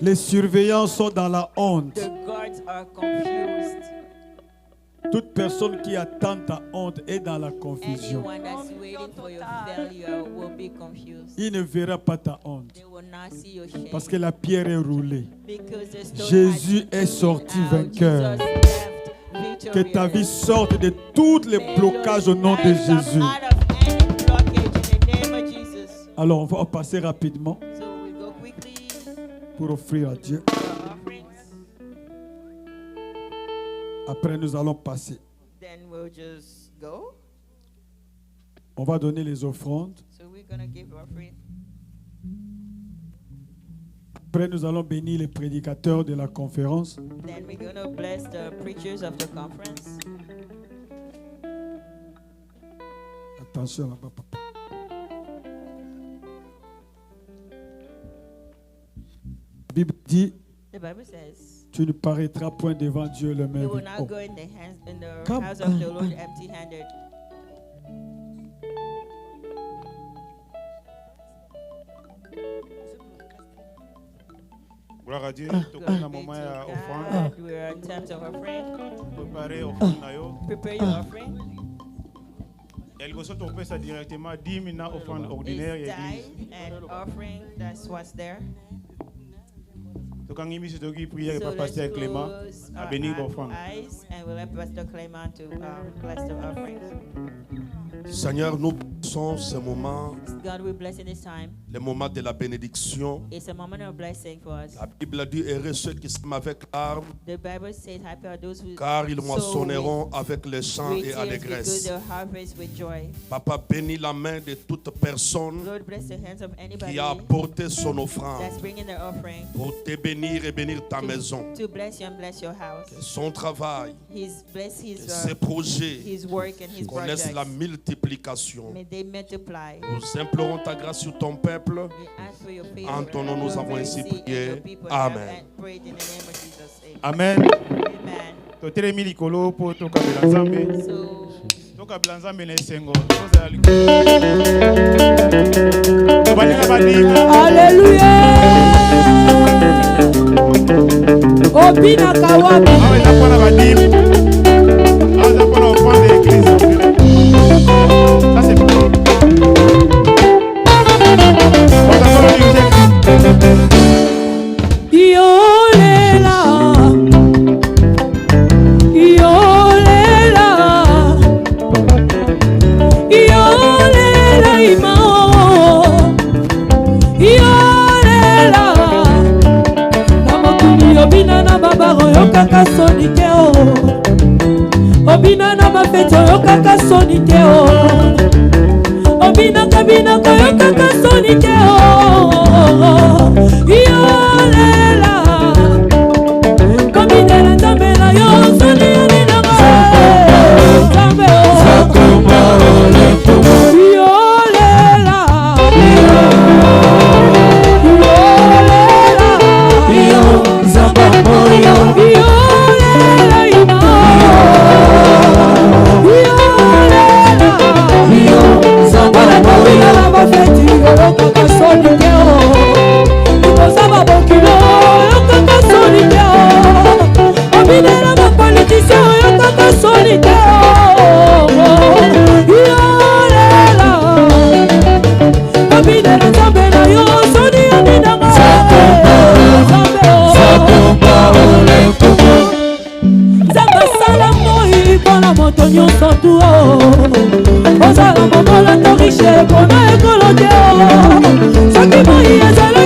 Les surveillants sont dans la honte. Toute personne qui attend ta honte est dans la confusion. Il ne verra pas ta honte parce que la pierre est roulée. Jésus est sorti vainqueur. Que ta vie sorte de tous les blocages au nom de Jésus. Alors on va passer rapidement pour offrir à Dieu. Après, nous allons passer. On va donner les offrandes. Après, nous allons bénir les prédicateurs de la conférence. Attention là-bas, papa. La Bible dit, tu ne paraîtras point devant Dieu le même. You will not go in the house of the Lord empty-handed. Gloire à Dieu. We are in terms of offering. Prepare your offering. Elle va s'occuper ça directement 10 000 offrandes ordinaires et église. And offering, that's what's there. Donc quand il s'est prié avec Pasteur Clément à bénir l'offrande. And we'll let Pastor Clément to bless the offerings. Seigneur, nous passons ce moment, God, we bless in this time. le moment de la bénédiction. It's a moment of blessing for us. La Bible dit, heureux ceux qui sèment avec larmes, The Bible says, happy are those who car ils moissonneront avec le chant et allégresse. Because harvest with joy. Papa, bénis la main de toute personne Lord, bless the hands of anybody qui a apporté son offrande that's bringing their offering pour te bénir et bénir ta maison, to bless you and bless your house. son travail, Bless ses projets his work and his connaissent projects. la multiplication. May they multiply. Nous implorons ta grâce sur ton peuple. We ask for your favor. En ton nom, nous avons ainsi Mercy, and prié. your people Amen. have prayed in the name of Jesus. Amen. Amen. Totelemi likolo po tokabela Nzambe. So, Tokabela Nzambe na esengo. Tozala likolo. Tobalinga badinga. Alléluia. Obina kawabi. Awa eza mpona badinga. Awa eza mpona offrande ya église. Ça c'est bon. Yolela, yolela, yolela imao, yolela. Na mokili obina na babaro yokaka soni te o, obina na bafete yokaka soni te o, obina kabina koyokaka soni te o. Yolela, kabinela nzambe na yo soni yoninanga nzambe yolela, yolela, nzambe moyo yolela ina yolela, nzambe moyo la bafeti yokaka soni te o. Saba bokilo, yokaka solide. Obinela ba politicien, yokaka solide. Yolela, obinela nzambe na yo, soni yoninanga. Nzambe asala moi mpona moto nyonso tu. Ozala momola to riche mpona ekolo te. Soki moi ezala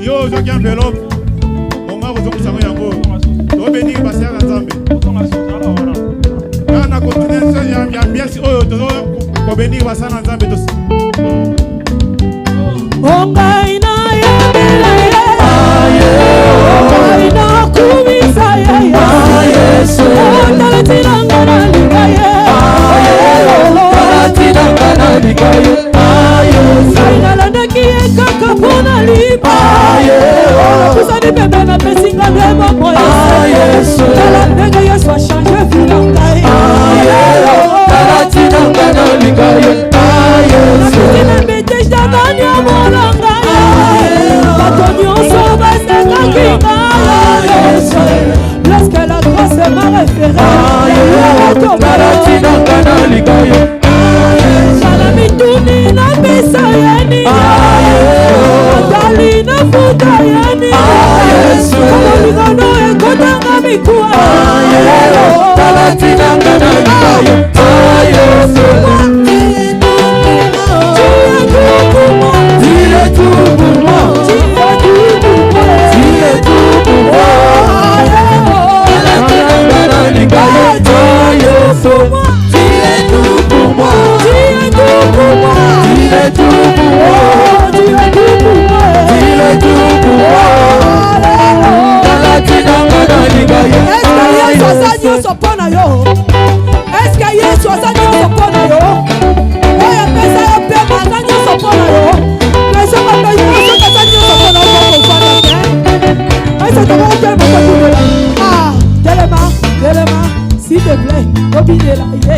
Yo, je qui enveloppe. On va vous en yango. To bénir passer à Nzambe. Na continent ya bien si oh to bénir passer à Nzambe to. Ongai na yebela ye. Ongai na kumisa ye. Yesu. Talatina ngana ligaye. Talatina ngana ligaye. Kaka pona liba kusani bebe na pesinga beba moya tala ndenge Yesu a changé vie na ngai talatina ngana lingaye nakitina mbete jabani ya mwana ngai bato nyonso basekaki ngai lorsque la grâce m'a référé talatina ngana lingaye Sala mituni na pesa yani Atali na futa yani Kama mikono ekota nga mikuwa Talatina ngana nikayo Tiye tu pour moi Talatina ngana nikayo Tiye tu pour moi Est-ce que Yesu aza nyonso mpona yo? Oyo apesa yo pema aza nyonso mpona yo? Yesu aza nyonso mpona yo kovanda te? Est-ce que tokoko telema kotunela? Telema, s'il te plaît, obinela ye.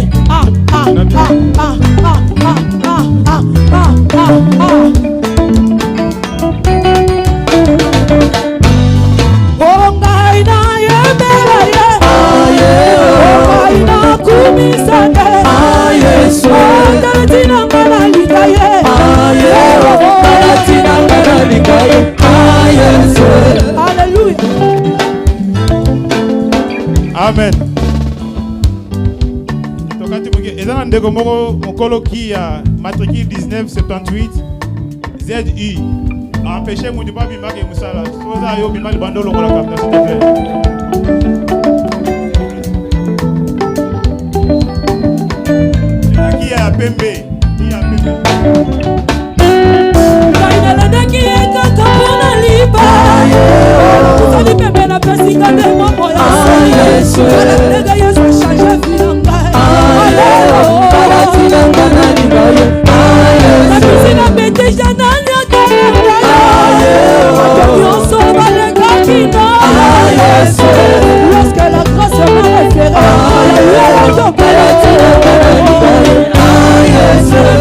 Ongai na yebela ye. Ongai na kumisane. Yesu. Talatina ngana ligaye. Talatina ngana ligaye. Yesu. Alléluia. Amen. Ezana ndeko moko mokolo ki ya matricule 1978 ZU empêché mutu pas bimaka musala soza yo bimali bandolo ngola kapta s'il te plaît. Qui a pembe qui a pembe Kaina na ki ekaka pona liba Kusani pembe na pesinga demo moya Yesu Nega Yesu change vie na ngai Talatina ngana ligaye Napisina bete janani akayanga Nyonso balekaki na Lorsque la grâce m'a référé Talatina ngana ligaye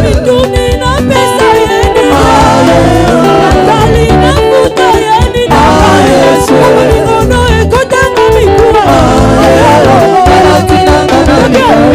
Mituni na pesa yeni Natali na futa yeni Kama mikono ekotanga mikuwa Talatina ngana ligaye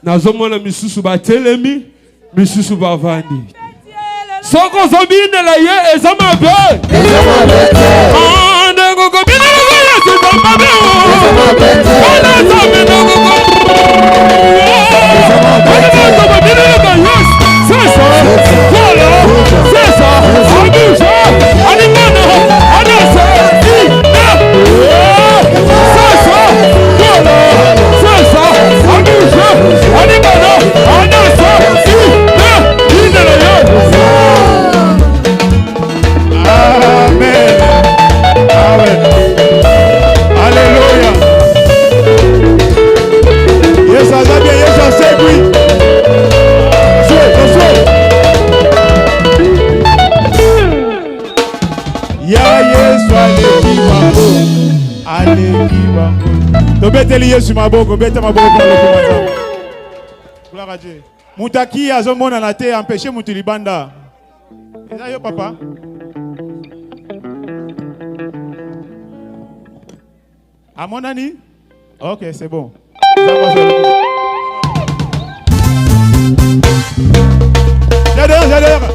nazomona misusu batelemi misusu bavandi soko zobinela ye eza mabe ndenge kobinela ye eza mabe tobeteli yesu maboko beta maboko kwa lokumaza gloire à Dieu mutaki azomona na te empêcher mutu libanda eza yo papa amonani ok c'est bon j'adore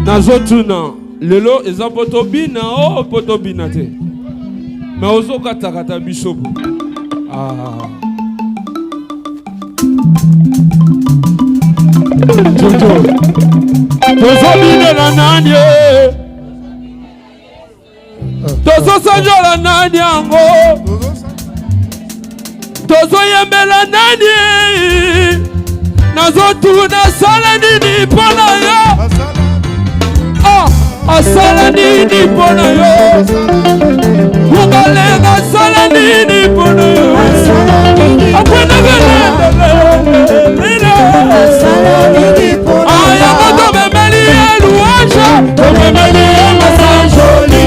nazotuna lelo eza potobina o potobina te me ozokatakata bisobo tozobinela nani tozosanjola nani yango tozoyembela nani nazotuna sala nini mpona yo asala nini mpona yo ungalenga asala nini mpona yo ayango tomemeli ye louange tomemeli ye masanjoli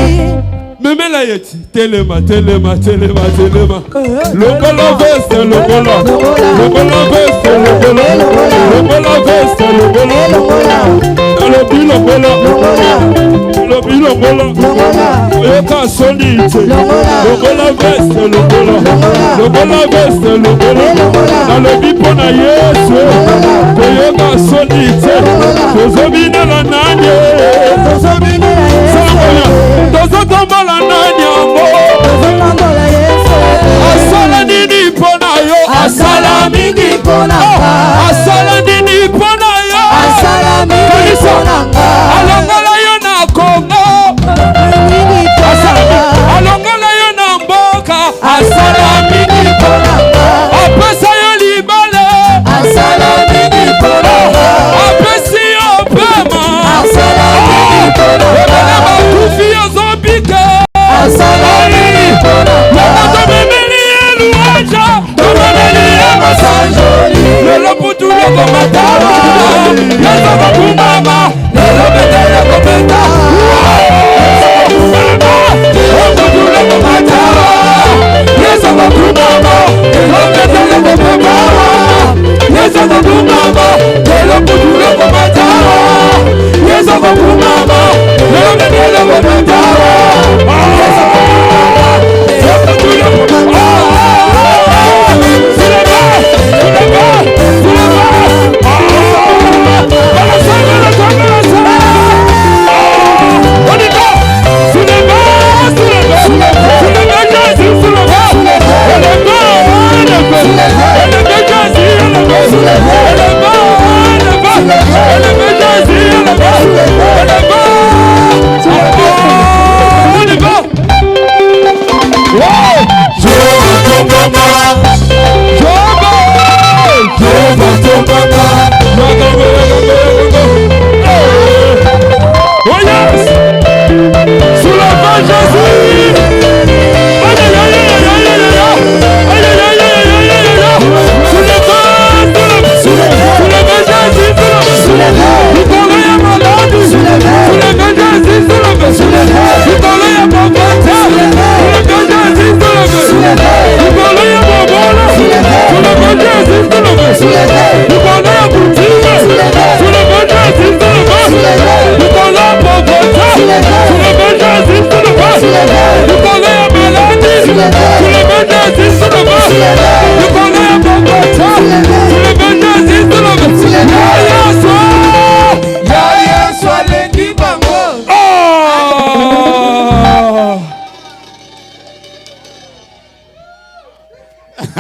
memela yeti telema telema telema telema lokolo veste lokolo lokolo veste lokolo lokolo veste lokolo lobi lokolo lobi lokolo oyoka soni te lokola veste lokolo lokola veste lokolo nalobi mpo na yesu toyoka soni te tozobinela nani tozotombola nani yango asala nini mpo na yo asala mingi mpo na asala nini mpo na yo asala mingi mpo na alongola yo na Kongo alongola yo na mboka asala mingi mpo na apesa yo libale asala mingi mpo na apesi yo pema asala mingi mpo na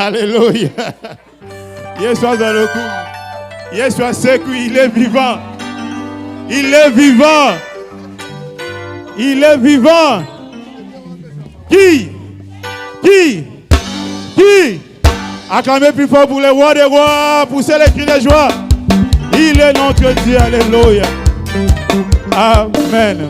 Alléluia. Yeshua dans le coup. Yeshua sait qu'il est vivant. Il est vivant. Il est vivant. Qui acclamez plus fort pour les rois des rois, poussez les cris de joie. Il est notre Dieu. Alléluia. Amen.